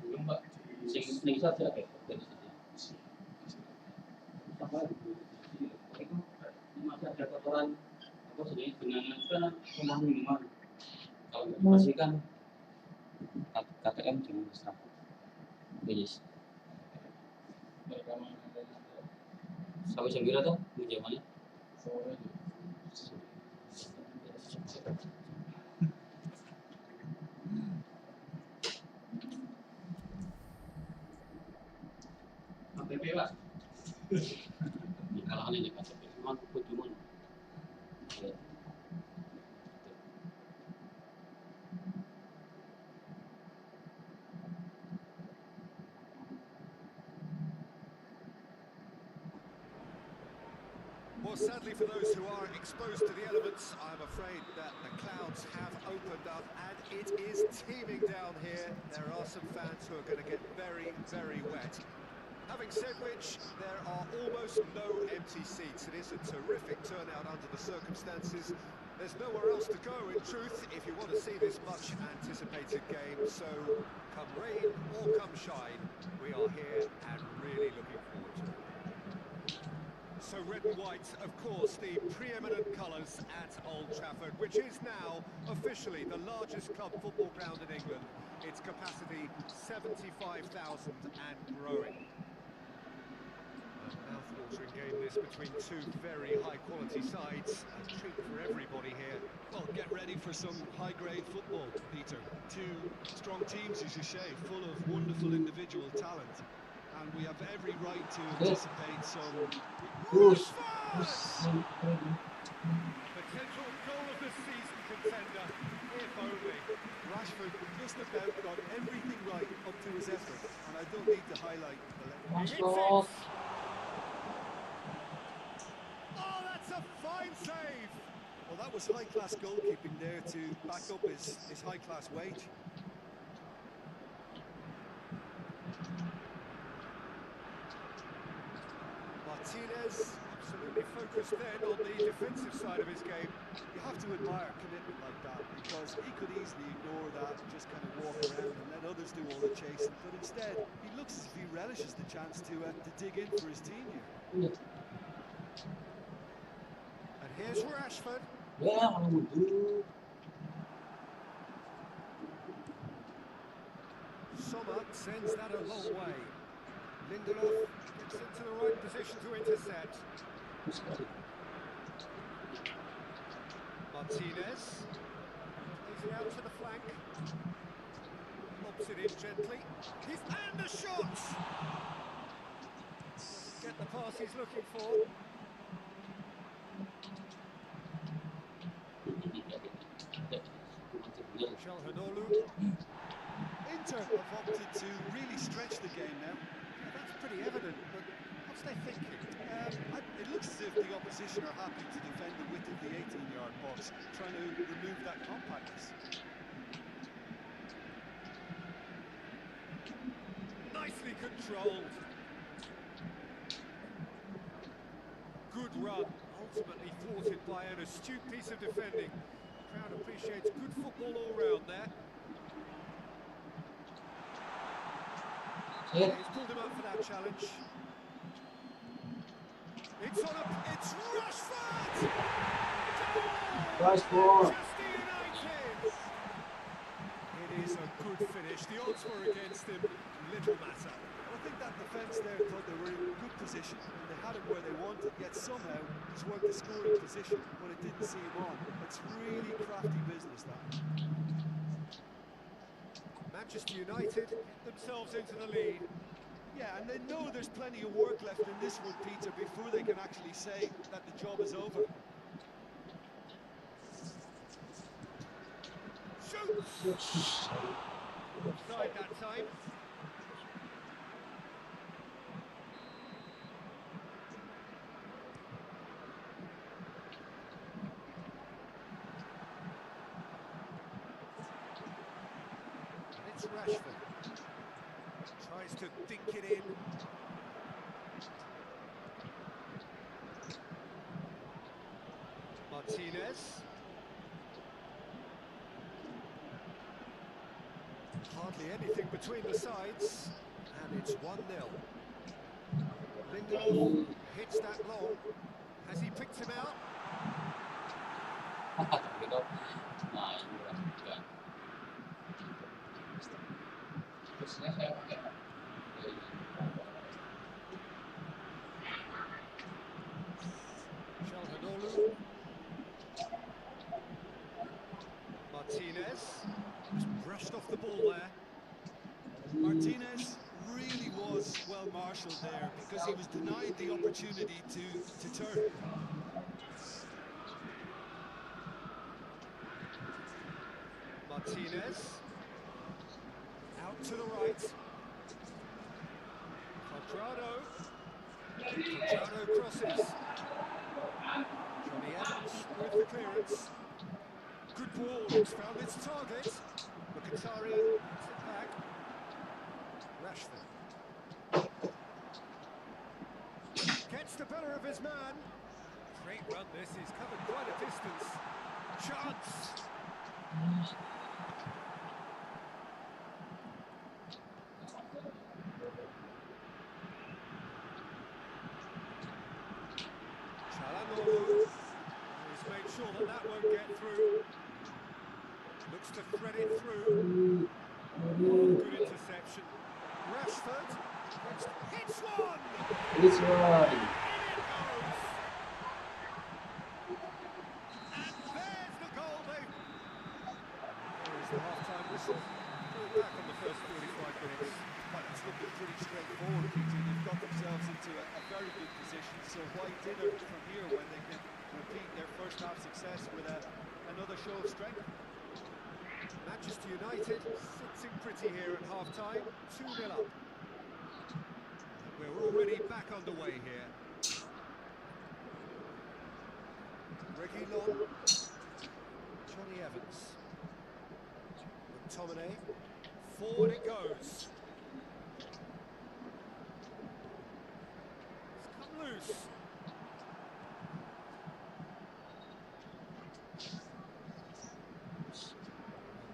Belum Pak. Sing saja kayak dari sini. Sama itu. Itu masih ada kotoran apa sih genangan kan rumah minuman. Kalau masih kan KTM jangan besar. Yes. Mereka mana ada Sampai jam berapa tuh jamannya? sore. KTP Pak. Di kalangan ini KTP. Memang kuduman. Well, sadly for those who are exposed to the elements, I'm afraid that the clouds have opened up and it is teeming down here. There are some fans who are going to get very, very wet. Having said which, there are almost no empty seats. It is a terrific turnout under the circumstances. There's nowhere else to go, in truth, if you want to see this much anticipated game. So, come rain or come shine, we are here and really looking forward to it. So, Red and white, of course, the preeminent colours at Old Trafford, which is now officially the largest club football ground in England. Its capacity 75,000 and growing. A mouth-watering game this between two very high-quality sides. A treat for everybody here. Well, get ready for some high-grade football, Peter. Two strong teams, as you say, full of wonderful individual talent. And we have every right to anticipate some... Potential goal of the season contender, if only. Rashford just about got everything right up to his effort, and I don't need to highlight the... He hits it. Oh, that's a fine save. Well, that was high-class goalkeeping there to back up his high-class wage. Martinez absolutely focused then on the defensive side of his game. You have to admire commitment like that, because he could easily ignore that and just kind of walk around and let others do all the chasing. But instead, he looks as if he relishes the chance to dig in for his team here. And here's Rashford. Sommer sends that a long way. Lindelof gets into the right position to intercept. Martinez plays it out to the flank. Lobs it in gently. And the shot! Doesn't get the pass he's looking for. Çalhanoğlu. Inter have opted to really stretch the game now. Yeah, that's pretty evident, but what's they thinking? It looks as if the opposition are happy to defend the width of the 18-yard box, trying to remove that compactness. Nicely controlled. Good run, ultimately thwarted by an astute piece of defending. The crowd appreciates good football all round there. He's pulled him up for that challenge. It's Rashford! Goal! Manchester United! It is a good finish. The odds were against him. Little matter. I think that defence there thought they were in good position and they had him where they wanted, yet somehow he's worked the scoring position when it didn't see him on. It's really crafty business, that. Manchester United get themselves into the lead. Yeah, and they know there's plenty of work left in this one, Peter, before they can actually say that the job is over. Shoots! Offside that time. It's Rashford. Tries to dink it in. Martinez. Hardly anything between the sides. And it's 1-0. Lindelof hits that long. Has he picked him out? Çalhanoğlu. Martinez. Just brushed off the ball there. Martinez really was well marshalled there because he was denied the opportunity to turn. Martinez. Out to the right. Cuadrado. Cuadrado crosses. Johnny Evans with the clearance. Good ball, it's found its target. Mkhitaryan gets it back. Rashford. Gets the better of his man. Great run this, he's covered quite a distance. Chance! and that won't get through. Looks to thread it through. Good interception. Rashford hits one! This one. In it goes! And there's the goal, Dave. There is the half-time whistle. Going back on the first 45 minutes. Well, it's looking pretty straightforward, Peter. They've got themselves into a very good position, so why dither from here when they can repeat their first half success with another show of strength? Manchester United sitting pretty here at half-time, 2-0 up. We're already back underway here. Reguilon, Johnny Evans, McTominay, forward it goes. It's come loose.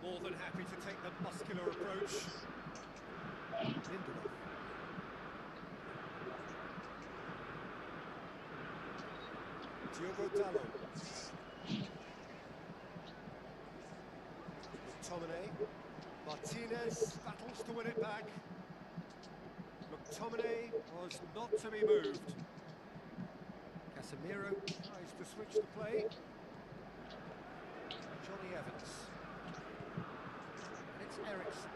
More than happy to take the muscular approach. Lindelof. Diogo Dalot. McTominay. Martinez battles to win it back. McTominay was not to be moved. Casemiro tries to switch the play. Johnny Evans. And it's Eriksen.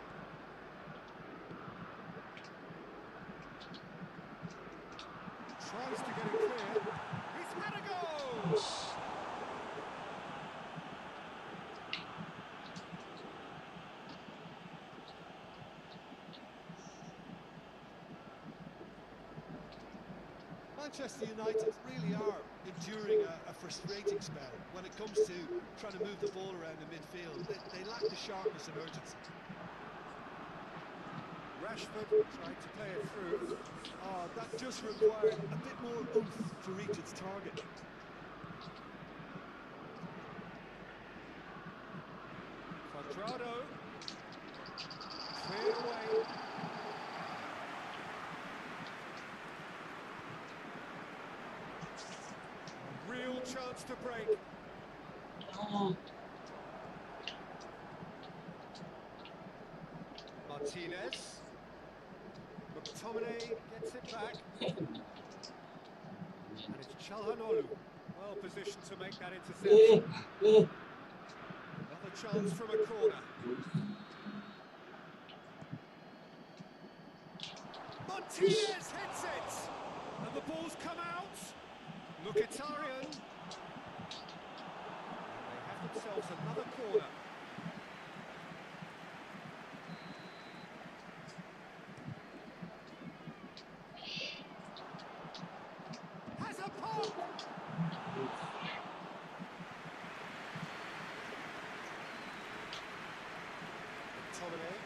Tries to get it clear. He's had a go! Manchester United really are enduring a frustrating spell when it comes to trying to move the ball around the midfield. They lack the sharpness and urgency. Rashford tried to play it through. That just required a bit more oomph to reach its target. Quadrado. Cleared away. A real chance to break. Oh. Martinez. McTominay gets it back. And it's Çalhanoğlu. Well positioned to make that interception. Another chance from a corner. Martinez hits it! And the ball's come out. Mkhitaryan. They have themselves another corner. Has a pop! McTominay.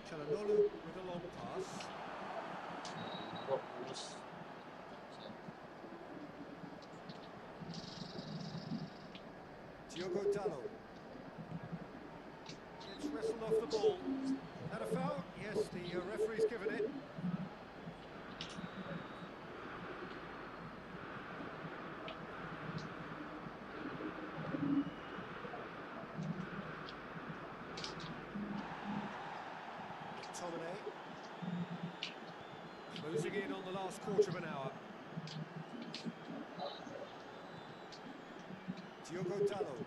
Çalhanoğlu with a long pass. Diogo Dalot. Gets wrestled off the ball. That a foul? Yes, the referee's given it. McTominay. Closing in on the last quarter of an hour. Diogo Dalot.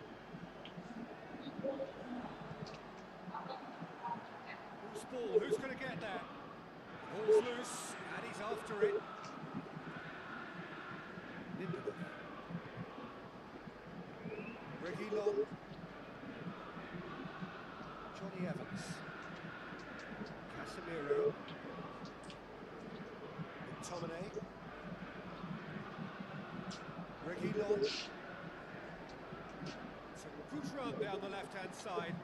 Whose ball? Who's going to get that? Ball's loose, and he's after it. Lindelof. Reguilon. Johnny Evans. Casemiro. McTominay. Reguilon. It's a good run down the left-hand side.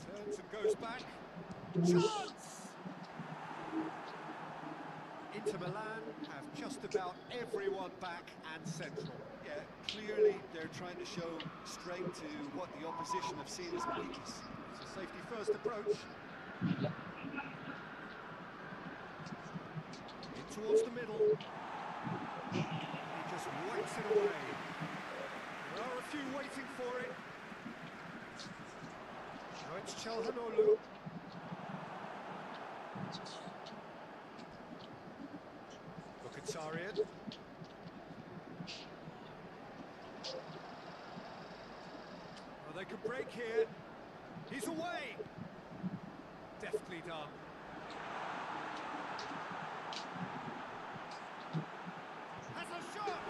Turns and goes back. Chance! Inter Milan have just about everyone back and central. Yeah, clearly they're trying to show strength to what the opposition have seen as a weakness. It's a safety-first approach. In towards the middle. He just whacks it away. There are a few waiting for it. Now it's Çalhanoğlu. Mkhitaryan. Well, they could break here. He's away. Deftly done. Has a shot.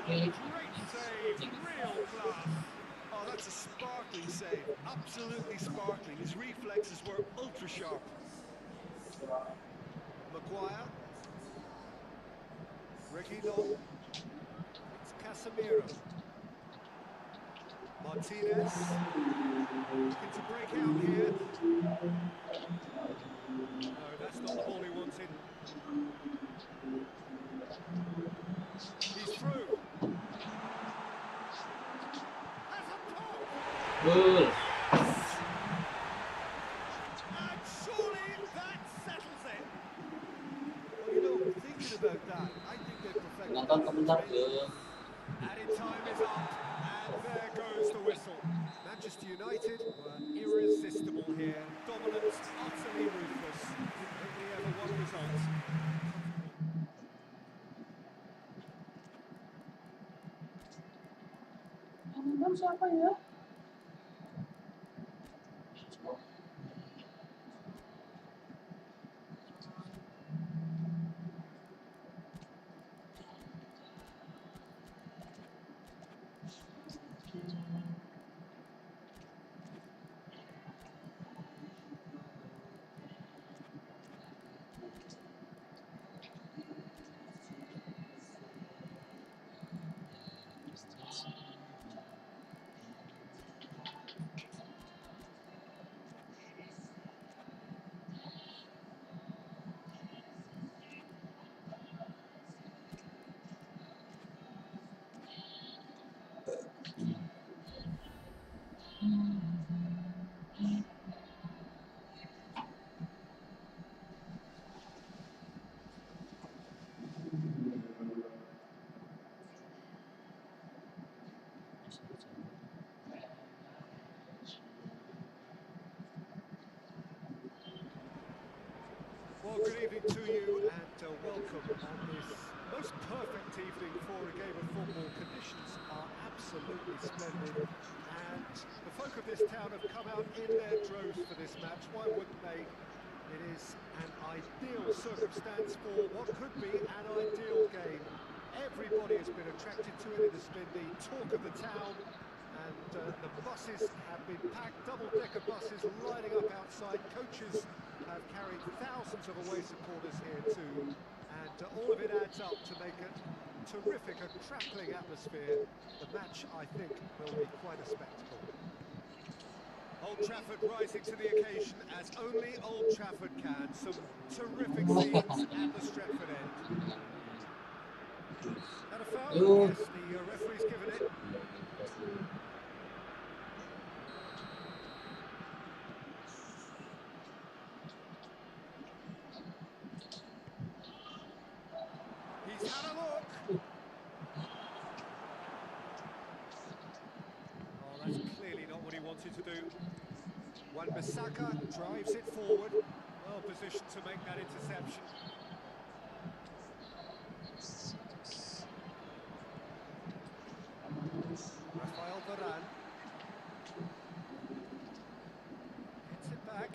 Great save, real class. Oh, that's a sparkling save. Absolutely sparkling. His reflexes were ultra sharp. Maguire. Reguilon. It's Casemiro. Martinez. Looking to break out here. No, that's not the ball he wanted. He's through. Has a pop. Gol. And surely that settles it. Well, you know, thinking about that, I think they perfected Nonton komentar ke Added time is up, and there goes the whistle. Manchester United were irresistible here. Dominant, utterly ruthless. Only ever one result. Nonton siapa ya? Well, good evening to you and welcome on this most perfect evening for a game of football. Conditions are absolutely splendid and the folk of this town have come out in their droves for this match. Why wouldn't they? It is an ideal circumstance for what could be an ideal game. Everybody has been attracted to it. It has been the talk of the town. And the buses have been packed, double-decker buses lining up outside. Coaches have carried thousands of away supporters here too. And all of it adds up to make a terrific, a crackling atmosphere. The match, I think, will be quite a spectacle. Old Trafford rising to the occasion as only Old Trafford can. Some terrific scenes at the Stretford end. And a foul? Yes, the referee's given it. He's had a look. Oh, that's clearly not what he wanted to do. Wan-Bissaka drives it forward. Well positioned to make that interception. Rafael Varane. Hits it back.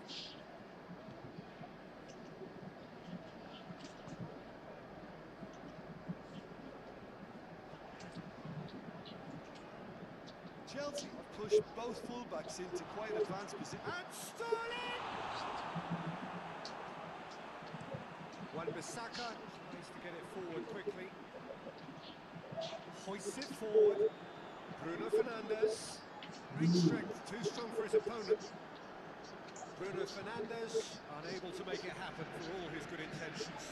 Chelsea have pushed both fullbacks into quite advanced position. And Sterling! Wan-Bissaka tries to get it forward quickly. Hoists it forward. Bruno Fernandes. Great strength, too strong for his opponent. Bruno Fernandes unable to make it happen for all his good intentions.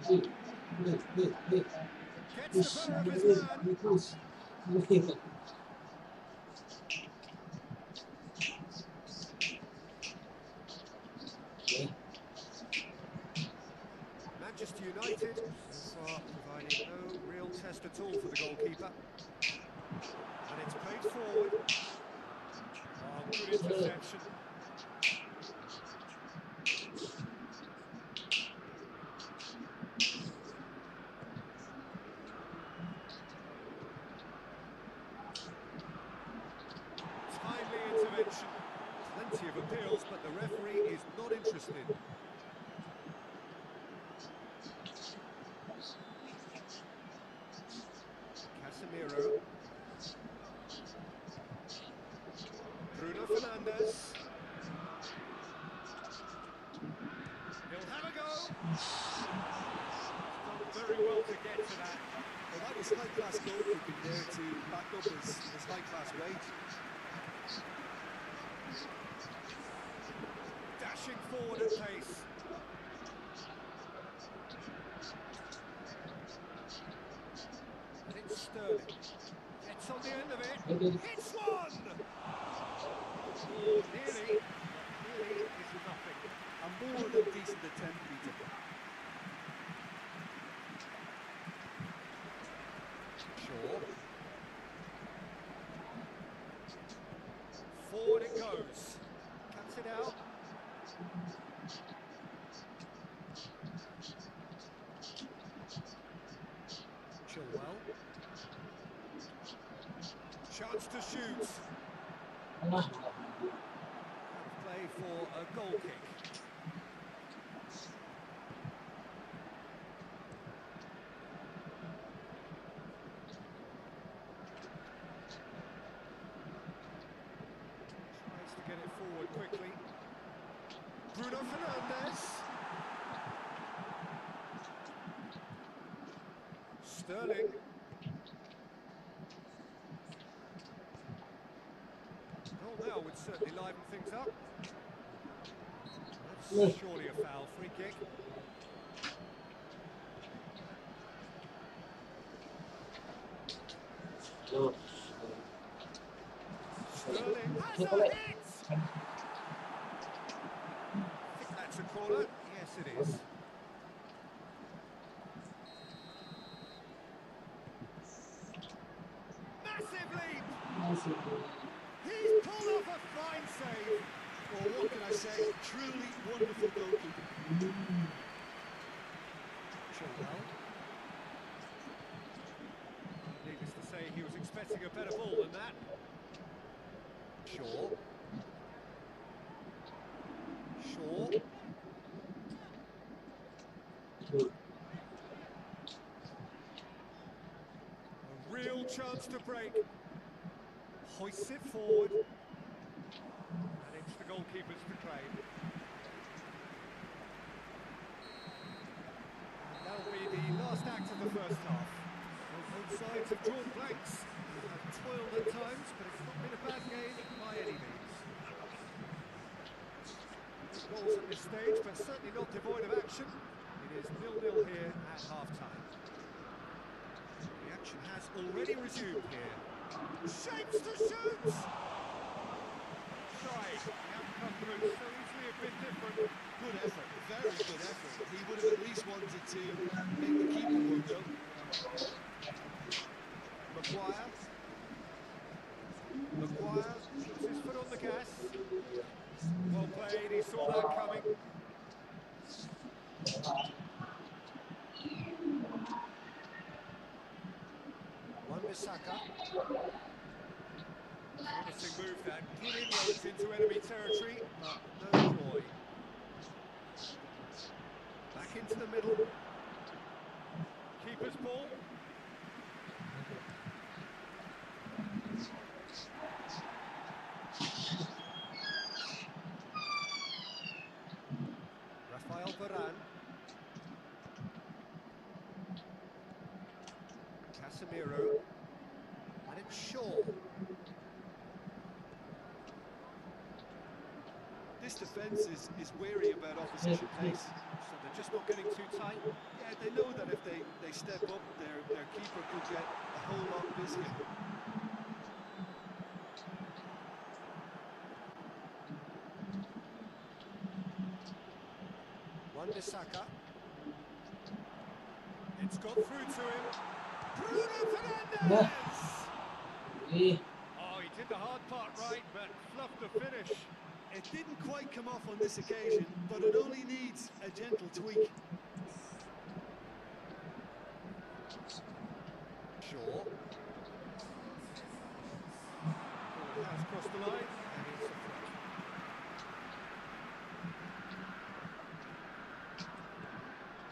Gets the better of his man. Manchester United, so far providing no real test at all for the goalkeeper. And it's played forward. Oh, good interception. Timely intervention. Plenty of appeals, but the referee is not interested. Casemiro. Bruno Fernandes. He'll have a go. Done very well to get to that. Well, that was high-class goalkeeping there to back up his high-class weight. Dashing forward at pace. And it's Sterling. Gets on the end of it. Hits one! Oh, nearly is nothing. A more than decent attempt, Peter. Shaw. Forward it goes. Cuts it out. Chilwell. Chance to shoot. Out of play for a goal kick. Tries to get it forward quickly. Bruno Fernandes. Sterling. Goal now would certainly liven things up. That's surely a foul, free kick. Sterling has a hit! I think that's a corner. Yes, it is. Massive leap! He's pulled off a fine save. Well, what can I say? Truly wonderful goalkeeping. Chilwell. Needless to say, he was expecting a better ball than that. Shaw. Shaw. A real chance to break. Hoists it forward. And it's the goalkeeper's to claim. And that'll be the last act of the first half. Well, both sides have drawn blanks. They have toiled at times, but it's not been a bad game by any means. Goals at this stage, but certainly not devoid of action. It is 0-0 here at half-time. The action has already resumed here. Shapes to shoot! Try. The outcome could so easily have been different. Good effort, very good effort. He would have at least wanted to make the keeper work though. Maguire puts his foot on the gas. Well played, he saw that coming. Wan-Bissaka. Promising move that. Good inroads into enemy territory, but no joy. Back into the middle. Keeper's ball. Rafael Varane. Casemiro. And it's Shaw. This defence is wary about opposition pace. So they're just not getting too tight. Yeah, they know that if they step up, their keeper could get a whole lot busier. Wan-Bissaka. It's got through to him. Bruno Fernandes! Eh, Oh, he did the hard part right, but fluffed the finish. It didn't quite come off on this occasion, but it only needs a gentle tweak. Shaw. Ball has crossed the line, and it's a throw.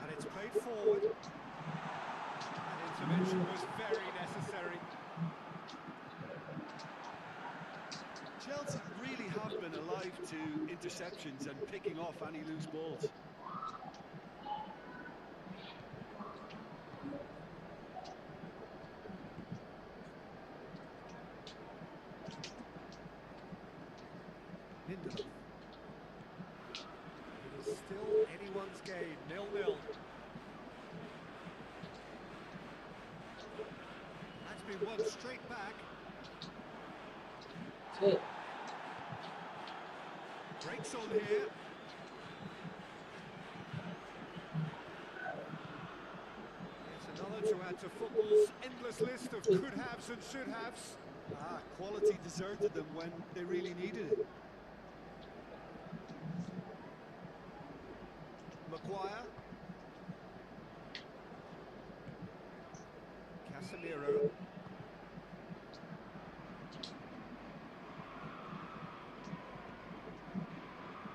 And it's played forward. And intervention was very necessary. Chelsea really have been alive to interceptions and picking off any loose balls. Lindelof. It is still anyone's game, 0-0. That's been won straight back. eh, Breaks on here. Here's another to add to football's endless list of could-haves and should-haves. Quality deserted them when they really needed it. Maguire. Casemiro.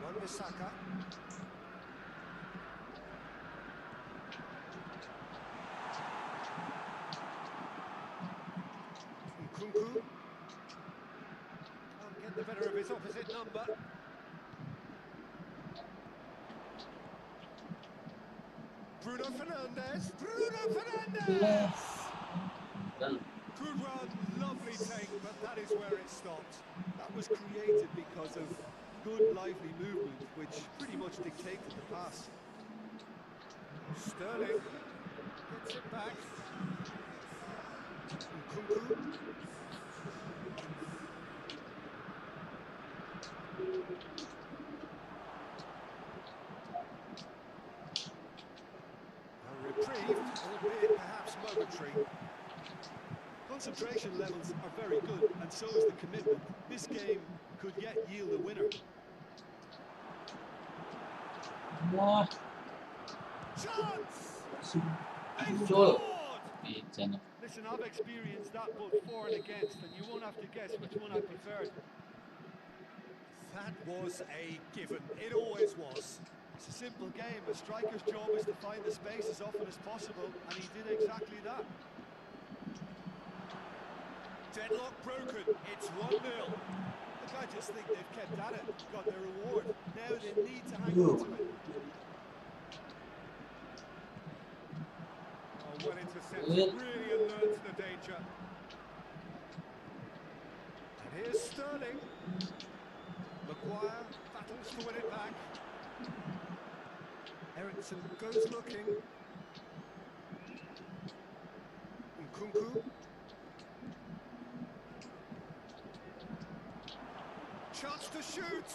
Wan-Bissaka. Nkunku. Can't get the better of his opposite number. Bruno Fernandes. Bruno Fernandes! done. Good run, lovely take, but that is where it stopped. That was created because of good, lively movement, which pretty much dictated the pass. Sterling gets it back. Nkunku. A reprieve, albeit perhaps momentary. Concentration levels are very good, and so is the commitment. This game could yet yield a winner. Wah, Chance! They Betul. scored! Di sana. Listen, I've experienced that both for and against, and you won't have to guess which one I preferred. That was a given. It always was. It's a simple game. A striker's job is to find the space as often as possible, and he did exactly that. Deadlock broken. It's 1-0. Look, I just think they've kept at it, got their reward. Now they need to hang on to it. Oh, well intercepted. Really alert to the danger. And here's Sterling. Maguire battles to win it back. Ericsson goes looking. Nkunku. Chance to shoot.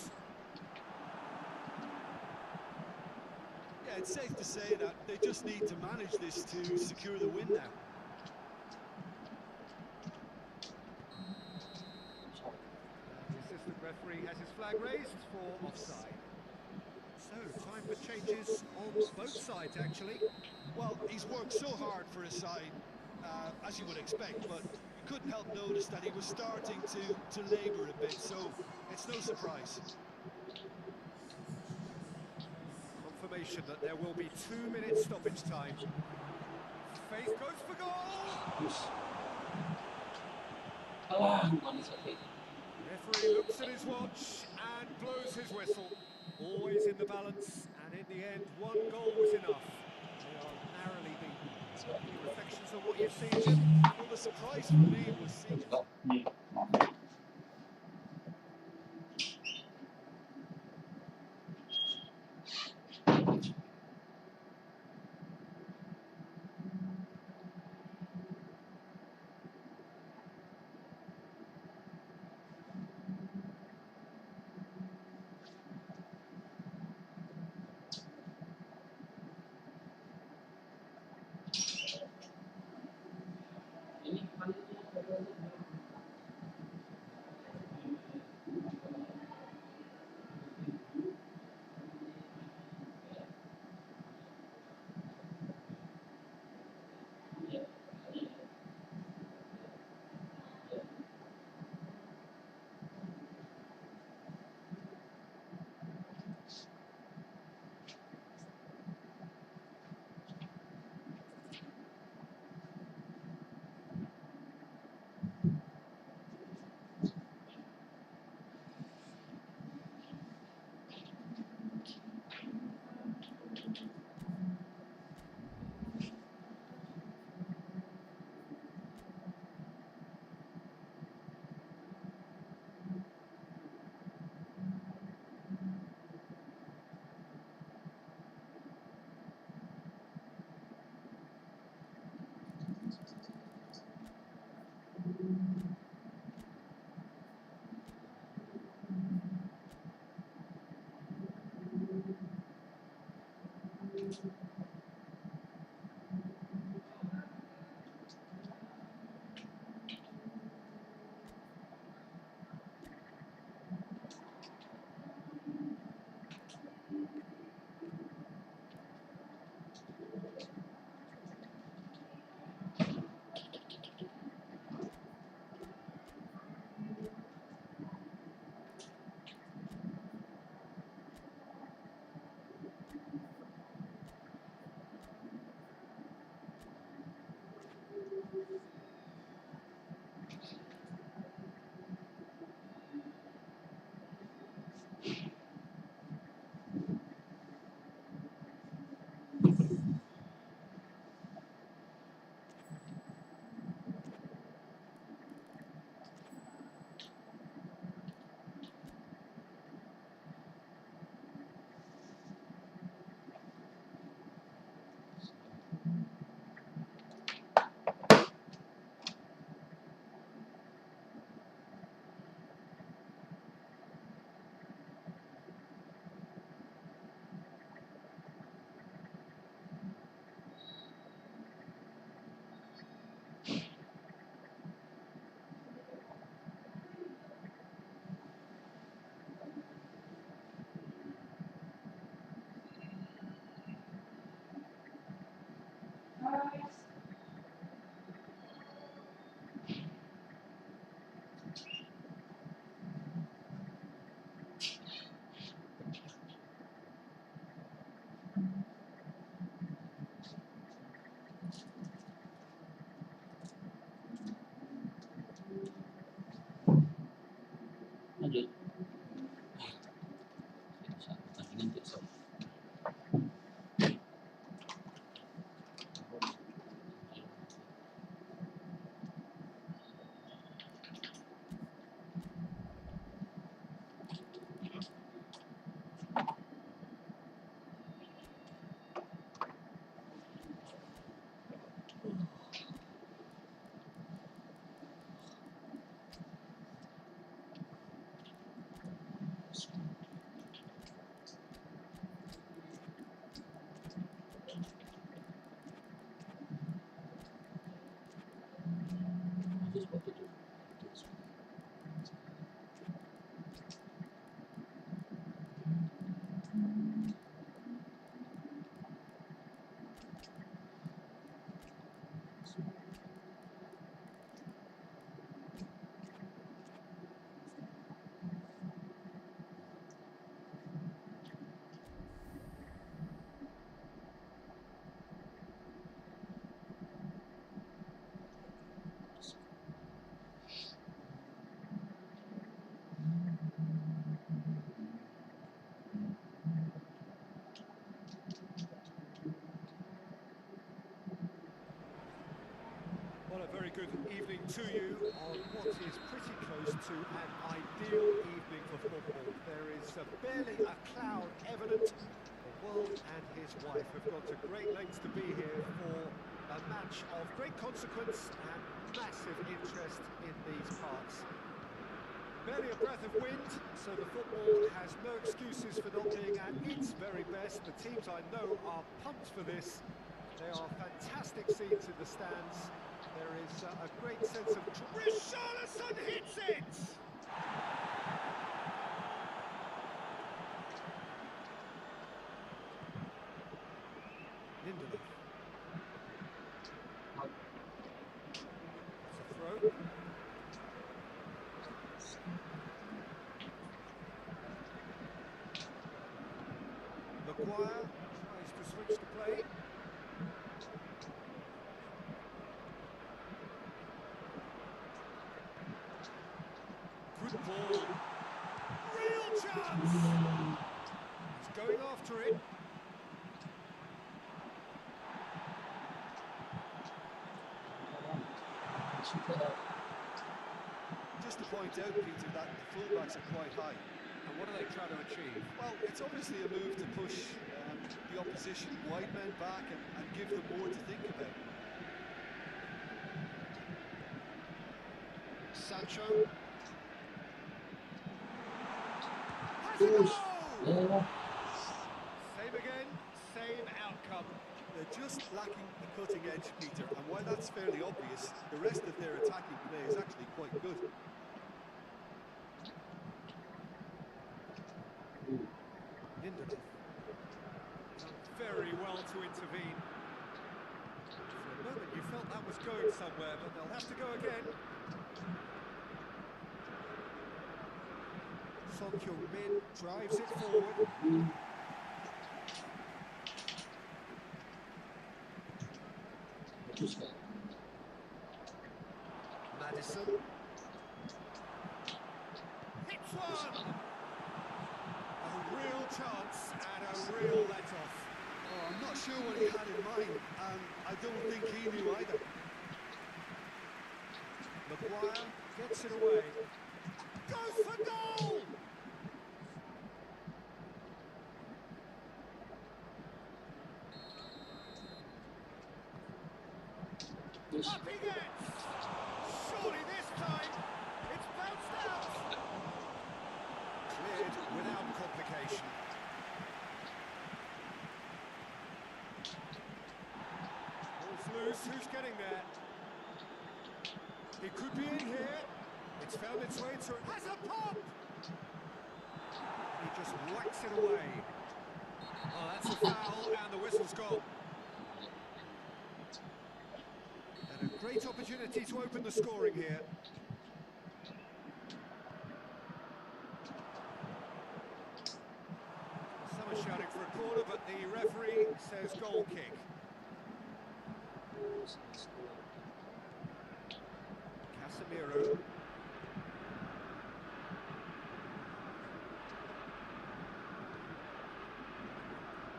Yeah, it's safe to say that they just need to manage this to secure the win now. The assistant referee has his flag raised for offside. So, time for changes on both sides, actually. Well, he's worked so hard for his side, as you would expect, but you couldn't help notice that he was starting to labour a bit, so it's no surprise. Confirmation that there will be 2 minutes stoppage time. Faith goes for goal! Alah, bukan sakit. Referee looks at his watch and blows his whistle. Always in the balance, and in the end, 1 goal was enough. They are narrowly beaten. Any reflections on what you've seen, Jim? Well, the surprise for me was seeing Lanjut. Pertandingan besok. Lanjut seperti itu. Well, a very good evening to you on what is pretty close to an ideal evening for football. There is barely a cloud evident. The world and his wife have gone to great lengths to be here for a match of great consequence and massive interest in these parts. Barely a breath of wind, so the football has no excuses for not being at its very best. The teams I know are pumped for this. There are fantastic scenes in the stands. There is a great sense of... Richarlison hits it! Lindelof. It's a throw. Maguire tries to switch the play. Good ball. Real chance! He's going after it. Just to point out, Peter, that the fullbacks are quite high. And what are they trying to achieve? Well, it's obviously a move to push the opposition wide men back and give them more to think about. Sancho. Has a goal! Ya. Same again, same. same outcome. They're just lacking the cutting edge, Peter, and while that's fairly obvious, the rest of their attacking play is actually quite good. Lindelof. Done very well to intervene. For a moment you felt that was going somewhere, but they'll have to go again. Son Heung-min drives it forward. Madison. Hits one! A real chance and a real let-off. Oh, I'm not sure what he had in mind, and I don't think he knew either. Maguire gets it away. Goes for goal! Up he gets! Surely this time it's bounced out! Cleared without complication. Ball's loose, who's getting there? It could be in here. It's found its way to... Has a pop! He just whacks it away. Oh, that's a foul, and the whistle's gone. And a great opportunity to open the scoring here. Some are shouting for a corner, but the referee says goal kick. Casemiro.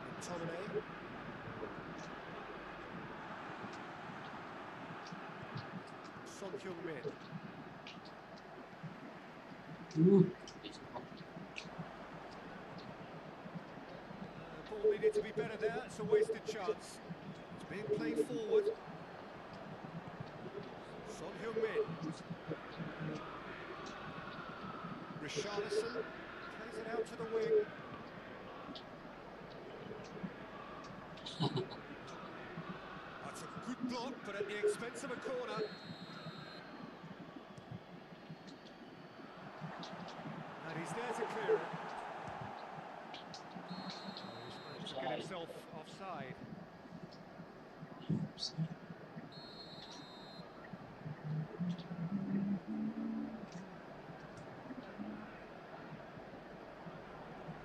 McTominay. Son Heung-min. Ball needed to be better there, it's a wasted chance. It's being played forward. Son Heung-min. Richarlison plays it out to the wing. That's a good block, but at the expense of a corner. And he's there to clear it. He's managed to get himself offside.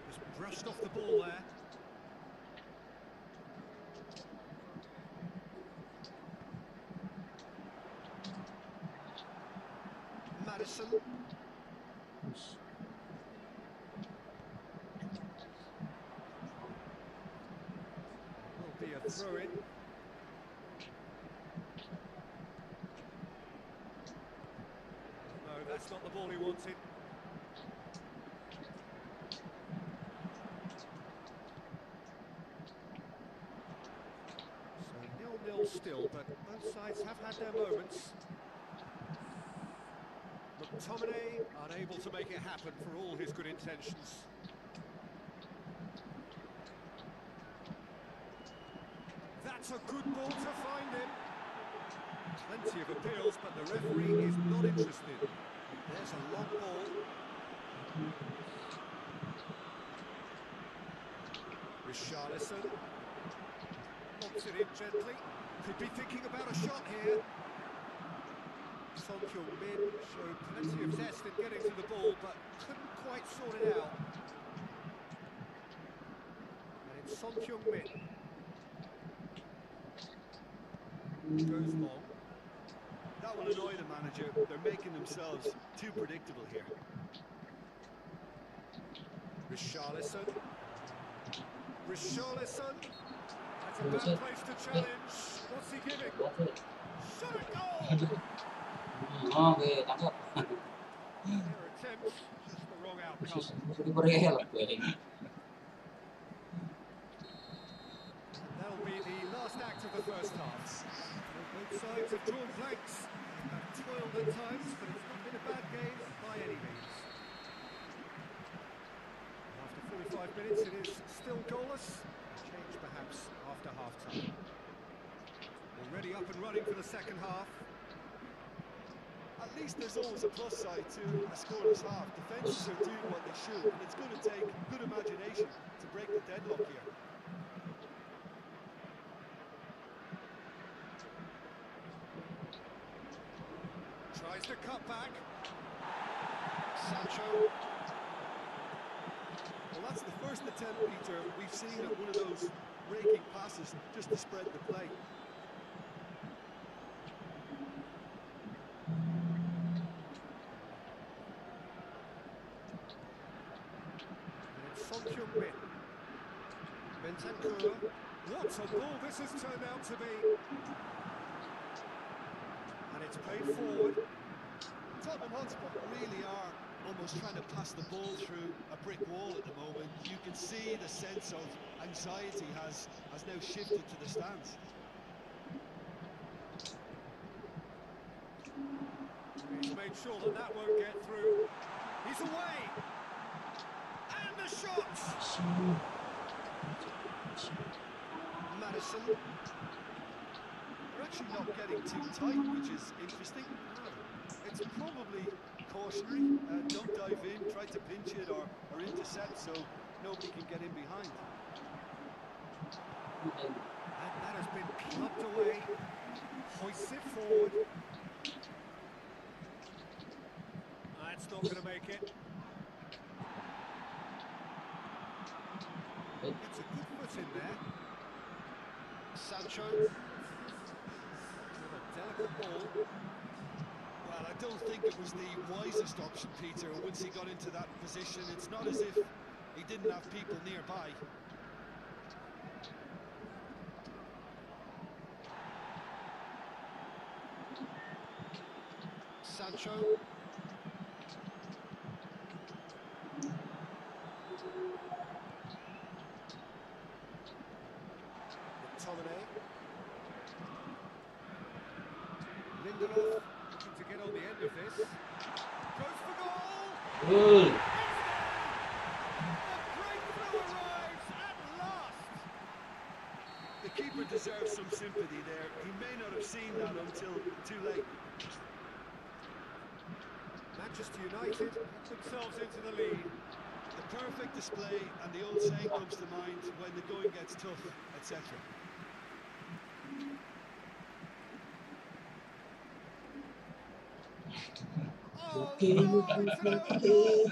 Just brushed off the ball there. Madison. Will be a throw-in. No, that's not the ball he wanted. So 0-0 still, but both sides have had their moments. McTominay unable to make it happen for all his good intentions. That's a good ball to find him. Plenty of appeals, but the referee is not interested. There's a long ball. Richarlison lobs it in gently. Could be thinking about a shot here. Son Heung-min showed plenty of zest in getting to the ball, but couldn't quite sort it out. And it's Son Heung-min. Goes long. That will annoy the manager. They're making themselves too predictable here. Richarlison. Richarlison. That's a bad place to challenge. What's he giving? Shot at goal! Oke, tangkap. Their attempt, just the wrong outcome. Diperihal gue ini. That'll be the last act of the first half. Both sides have drawn blanks. Have toiled at times, but it's not been a bad game by any means. After 45 minutes, it is still goalless. Change perhaps up and running for the second half. At least there's always a plus side to a scoreless half. Defences are doing what they should, and it's going to take good imagination to break the deadlock here. Tries to cut back. Sancho. Well, that's the first attempt, Peter, we've seen at one of those raking passes just to spread the play. Bentancur. What a ball this has turned out to be. And it's played forward. Tottenham Hotspur really are almost trying to pass the ball through a brick wall at the moment. You can see the sense of anxiety has now shifted to the stands. He's made sure that that won't get through. He's away. And the shot. Madison. They're actually not getting too tight, which is interesting. It's probably cautionary. Don't dive in, try to pinch it or intercept so nobody can get in behind. And that has been plucked away. Hoists it forward. That's not going to make it. It's a good foot in there. Sancho. With a delicate ball. Well, I don't think it was the wisest option, Peter, once he got into that position. It's not as if he didn't have people nearby. Sancho. McTominay. Lindelof looking to get on the end of this. Goes for goal! Good. The breakthrough arrives at last! The keeper deserves some sympathy there. He may not have seen that until too late. Manchester United put themselves into the lead. The perfect display, and the old saying comes to mind, when the going gets tough, etc. Oh, no, it's an own goal!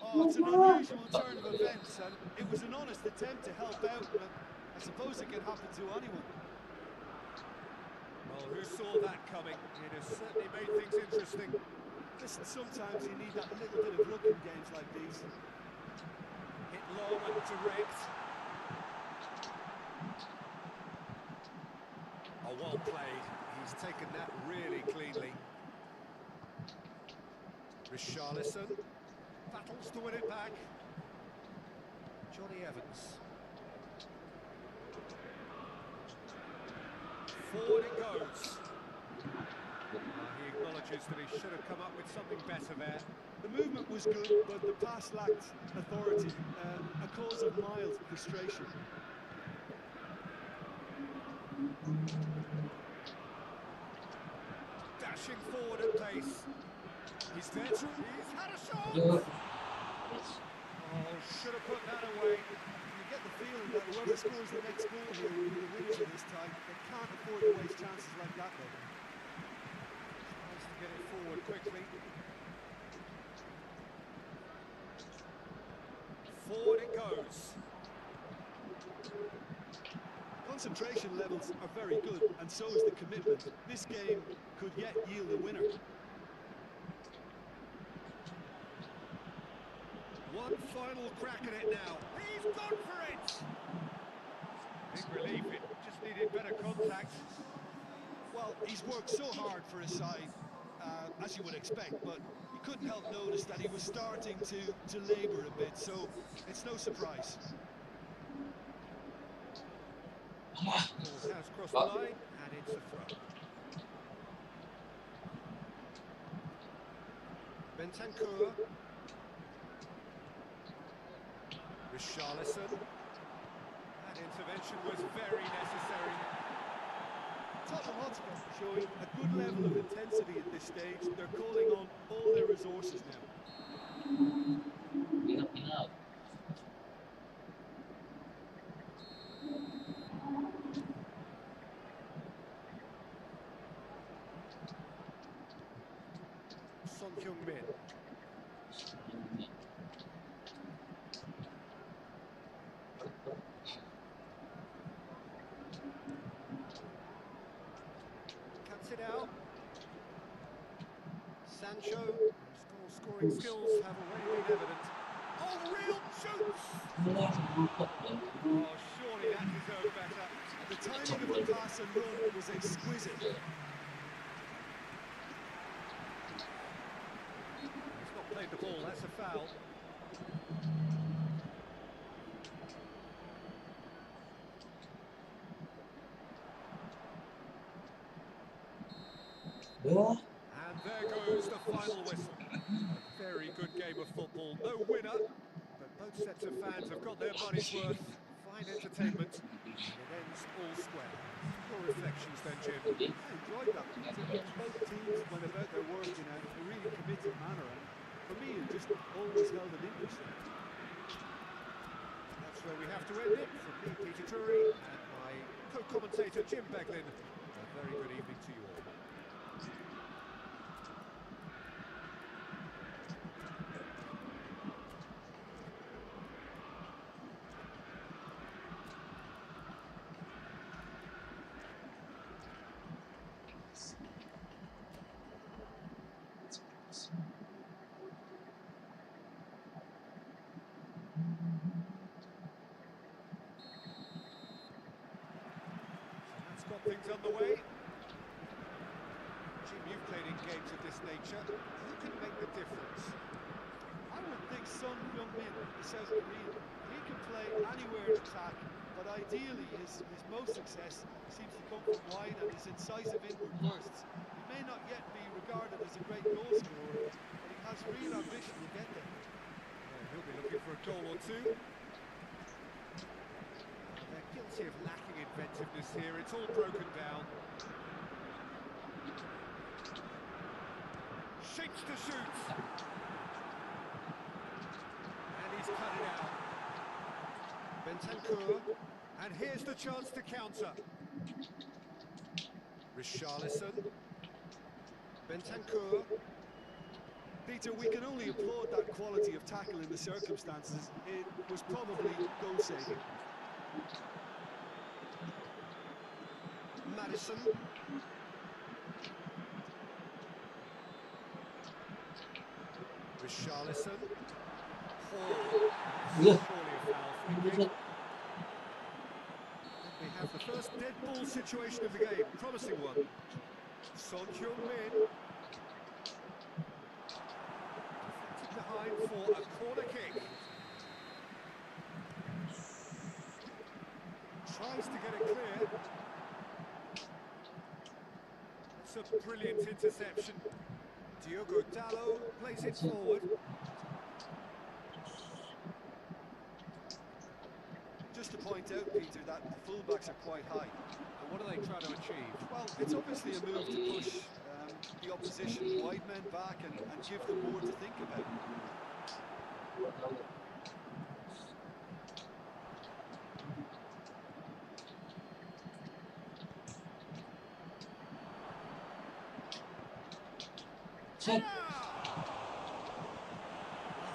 Oh, it's an unusual turn of events, and it was an honest attempt to help out, but I suppose it can happen to anyone. Well, who saw that coming? It has certainly made things interesting. Listen, sometimes you need that little bit of luck in games like these. Hit long and direct. Oh, well played. He's taken that really cleanly. Richarlison battles to win it back. Johnny Evans. Forward it goes. He acknowledges that he should have come up with something better there. The movement was good, but the pass lacked authority, a cause of mild frustration. Dashing forward at pace. He's there to... He's had a shot! Good. Oh, should have put that away. You get the feeling that whoever scores the next goal here will be the winners of this time. They can't afford to waste chances like that, though. Tries to get it forward quickly. Forward it goes. Concentration levels are very good, and so is the commitment. This game could yet yield a winner. One final crack at it now. He's gone for it! Big relief, it just needed better contact. Well, he's worked so hard for his side, as you would expect, but you couldn't help notice that he was starting to labour a bit, so it's no surprise. Ball has crossed the line, and it's a throw. Bentancur. Richarlison. And intervention was very necessary. Tottenham Hotspur showing a good level of intensity at this stage. They're calling on all their resources now. Pinap-pinap. Son Heung-min. Cuts it out. Sancho, whose scoring skills have already been evident. Oh, real shoots! Oh, surely that deserved better. The timing of the pass and run was exquisite. He's not played the ball, that's a foul. Wah. And there goes the final whistle. A very good game of football. No winner, but both sets of fans have got their money's worth. Fine entertainment. And it ends all square. Your reflections then, Jim? I enjoyed that. Both teams went about their work in a really committed manner, and for me it just always held an interest. That's where we have to end it. From me, Peter Drury, and my co-commentator, Jim Beglin. A very good evening to you all. Got things underway. Jim, you've played in games of this nature. Who can make the difference? I would think Son Heung-min, the South Korean. He can play anywhere in attack, but ideally his most success seems to come from wide and his incisive inward bursts. He may not yet be regarded as a great goal scorer, but he has real ambition to get there. Well, he'll be looking for a goal or two. They're guilty of lacking inventiveness here. It's all broken down. Shakes to shoot. And he's cut it out. Bentancur. And here's the chance to counter. Richarlison. Bentancur. Peter, we can only applaud that quality of tackle in the circumstances. It was probably goal-saving. Madison. Richarlison. Hall. Yeah. Surely a foul. Free kick. We have the first dead ball situation of the game. Promising one. Son Heung-min. Deflected behind for a corner kick. Tries to get it clear. It's a brilliant interception. Diogo Dalot plays it forward. Just to point out, Peter, that the fullbacks are quite high. And what are they trying to achieve? Well, it's obviously a move to push the opposition wide men back and give them more to think about. Check.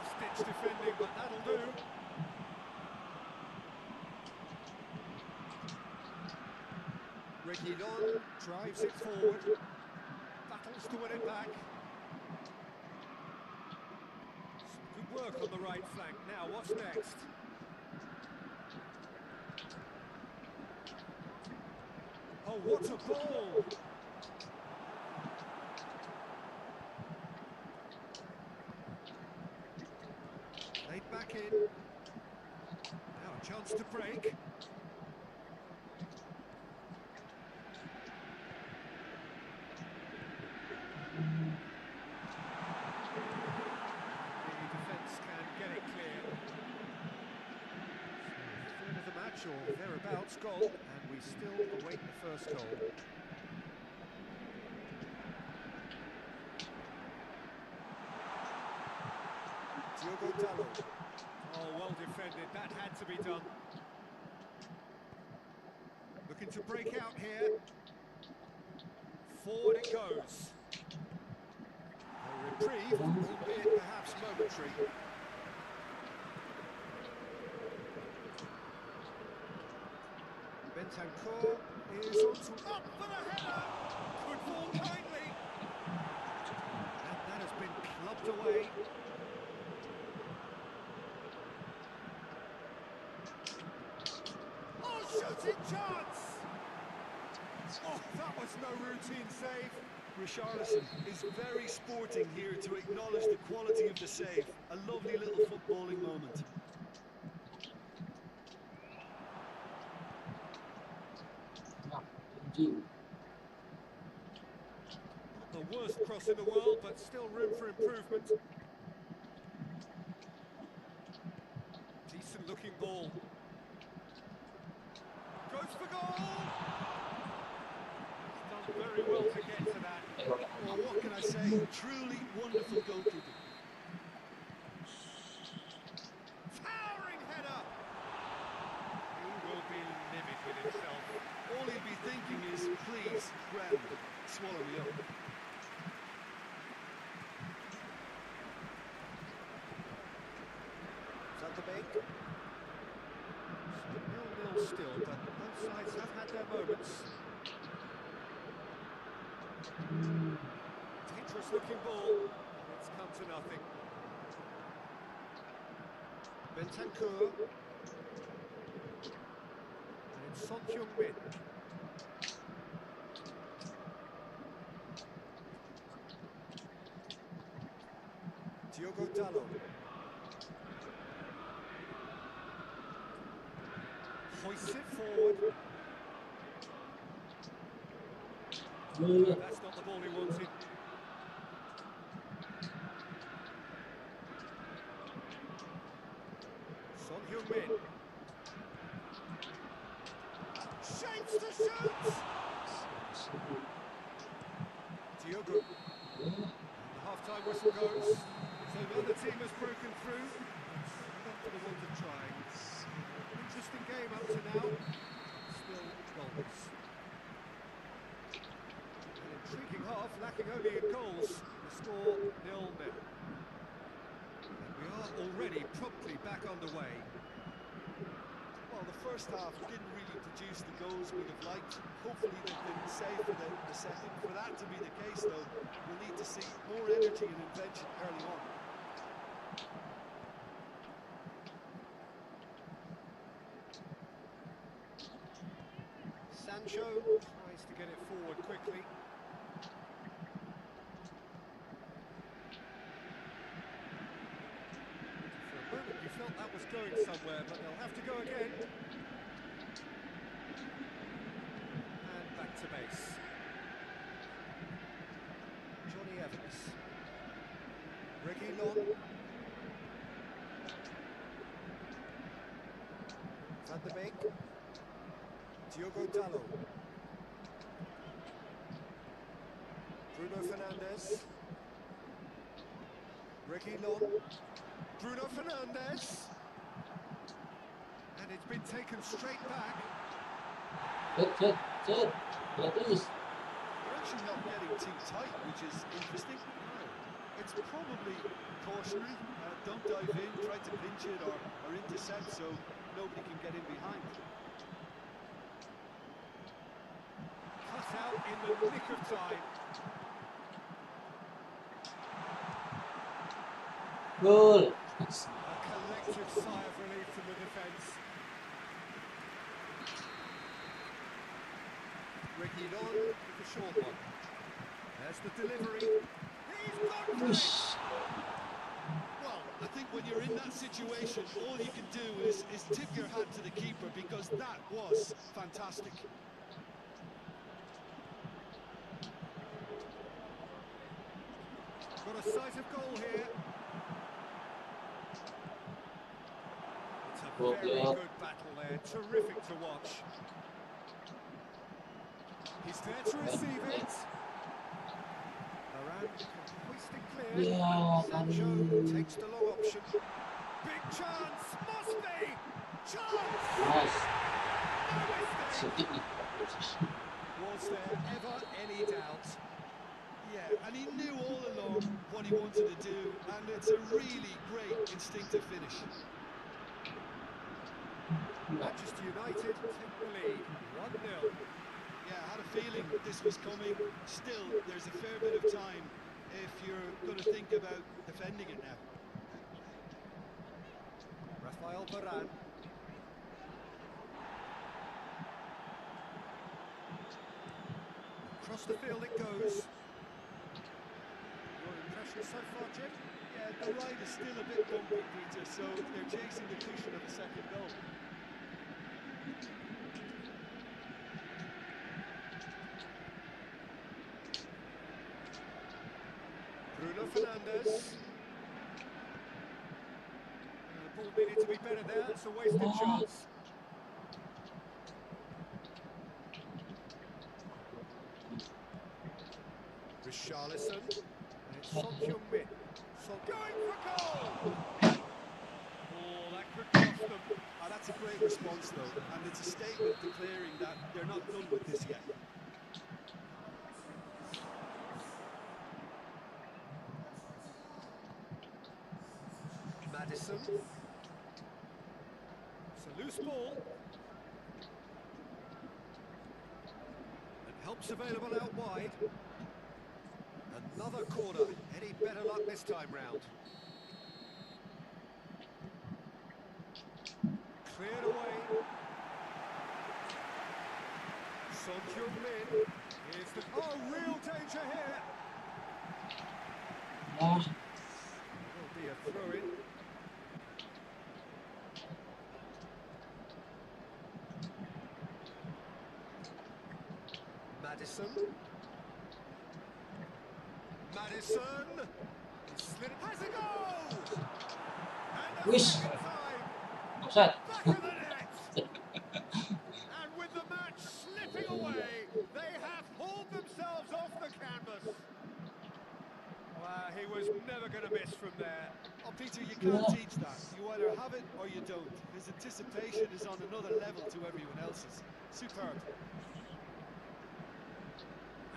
Stitch defending, but that'll do. Reguilon drives it forward. Battles to win it back. Some good work on the right flank. Now, what's next? Oh, what a ball! Played back in. Now a chance to break. The defence can get it clear. Third of the match or thereabouts goal, and we still await the first goal. Diogo Dalot. Oh, well defended. That had to be done. Looking to break out here. Forward it goes. A reprieve, albeit perhaps momentary. Bentancur is on to up for the header. Good ball kindly. And that has been clubbed away. Oh, shooting chance! Oh, that was no routine save. Richarlison is very sporting here to acknowledge the quality of the save. A lovely little footballing moment. Not the worst cross in the world, but still room for improvement. Decent looking ball. Goes for goal! He's done very well to get to that. Well, what can I say? Truly wonderful goalkeeping. Towering header! He will be livid with himself. All he'd be thinking is, please, ground, swallow me up. Van der Beek. So 0-0 still, but both sides have had their moments. Dangerous looking ball. It's come to nothing. Bentancur. And it's Son Heung-min. Diogo Dalot. Hoists it forward. That's not the ball he wanted. Son Heung-min. Shapes to shoot! Diogo. And the half-time whistle goes. So another team has broken through. Not for the want of trying. Interesting game up to now. Still goals. An intriguing half, lacking only in goals. The score 0-0. And we are already promptly back underway. Well, the first half didn't really produce the goals we'd have liked. Hopefully they've been safe for the second. For that to be the case, though, we'll need to see more energy and invention early on. Sancho tries to get it forward quickly. For a moment you felt that was going somewhere, but they'll have to go again. And back to base. Johnny Evans. Reguilon. Van der Beek. Diogo Dalot. Bruno Fernandes. Reguilon. Bruno Fernandes. And it's been taken straight back. Good. Please. They're actually not getting too tight, which is interesting. It's probably cautionary. Don't dive in, try to pinch it or intercept so nobody can get in behind. Cut out in the nick of time. Goal. A collective sigh of relief from the defence. Reguilon with the short one. There's the delivery. He's gone for it. Well, I think when you're in that situation, all you can do is tip your hat to the keeper because that was fantastic. Got a sight of goal here. It's a Very yeah. good battle there, terrific to watch. He's there to receive it. Varane can hoist it clear. Yeah, Sancho takes the long option. Big chance, must be! Chance! nice. No mistake! Sedikit nih. Was there ever any doubt? Yeah, and he knew all along what he wanted to do, and it's a really great instinctive finish. Manchester United take the lead, 1-0. Yeah, I had a feeling this was coming. Still, there's a fair bit of time if you're going to think about defending it now. Rafael Varane. Across the field it goes. Your impression so far, Jim? Yeah, the ride is still a bit bumpy, Peter, so they're chasing the cushion of a second goal. Bruno Fernandes. The ball needed to be better there, it's a wasted chance. Richarlison. And it's Son Heung-min. Son going for goal! Oh, that could cost them. That's a great response, though, and it's a statement declaring that they're not done with this yet. Maddison. It's a loose ball. And help's available out wide. Another corner. Any better luck this time round? Cleared away. Son Heung-min. Here's the... Oh, real danger here. Ah, Will be a throw-in. Maddison. Maddison. He slid it. Has a goal! And a Wish. second time. offside. Back of the net. And with the match slipping away, they have hauled themselves off the canvas. He was never going to miss from there. Oh, Peter, you can't teach that. You either have it or you don't. His anticipation is on another level to everyone else's. Superb.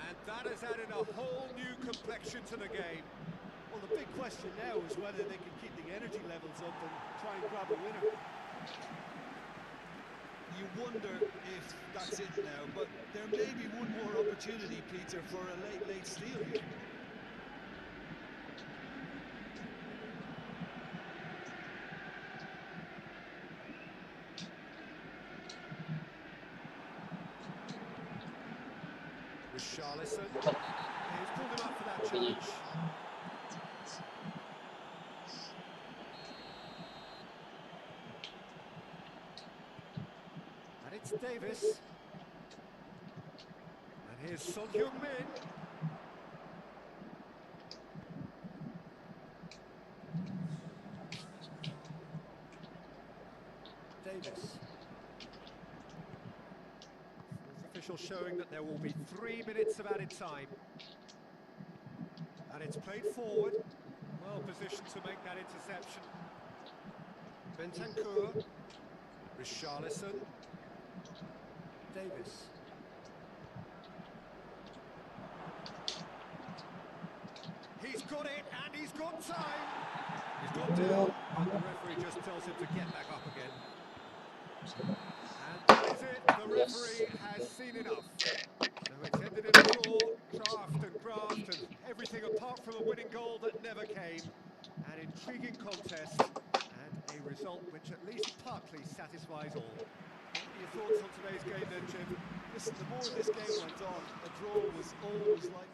And that has added a whole new complexion to the game. Well, the big question now is whether they can keep the energy levels up and try and grab a winner. You wonder if that's it now, but there may be one more opportunity, Peter, for a late steal here. Richarlison. He's pulled him up for that challenge. And it's Davis. And here's Son Heung-min. Davis. Official showing that there will be 3 minutes of added time. And it's played forward. Well positioned to make that interception. Bentancur. Richarlison. Davis. He's got it, and he's got time. He's gone down, and the referee just tells him to get back up again. And that is it. The referee has seen enough. So it's ended in a draw, craft and graft, and everything apart from a winning goal that never came. An intriguing contest, and a result which at least partly satisfies all. What are your thoughts on today's game then, Jim? Listen, the more this game went on, a draw was always like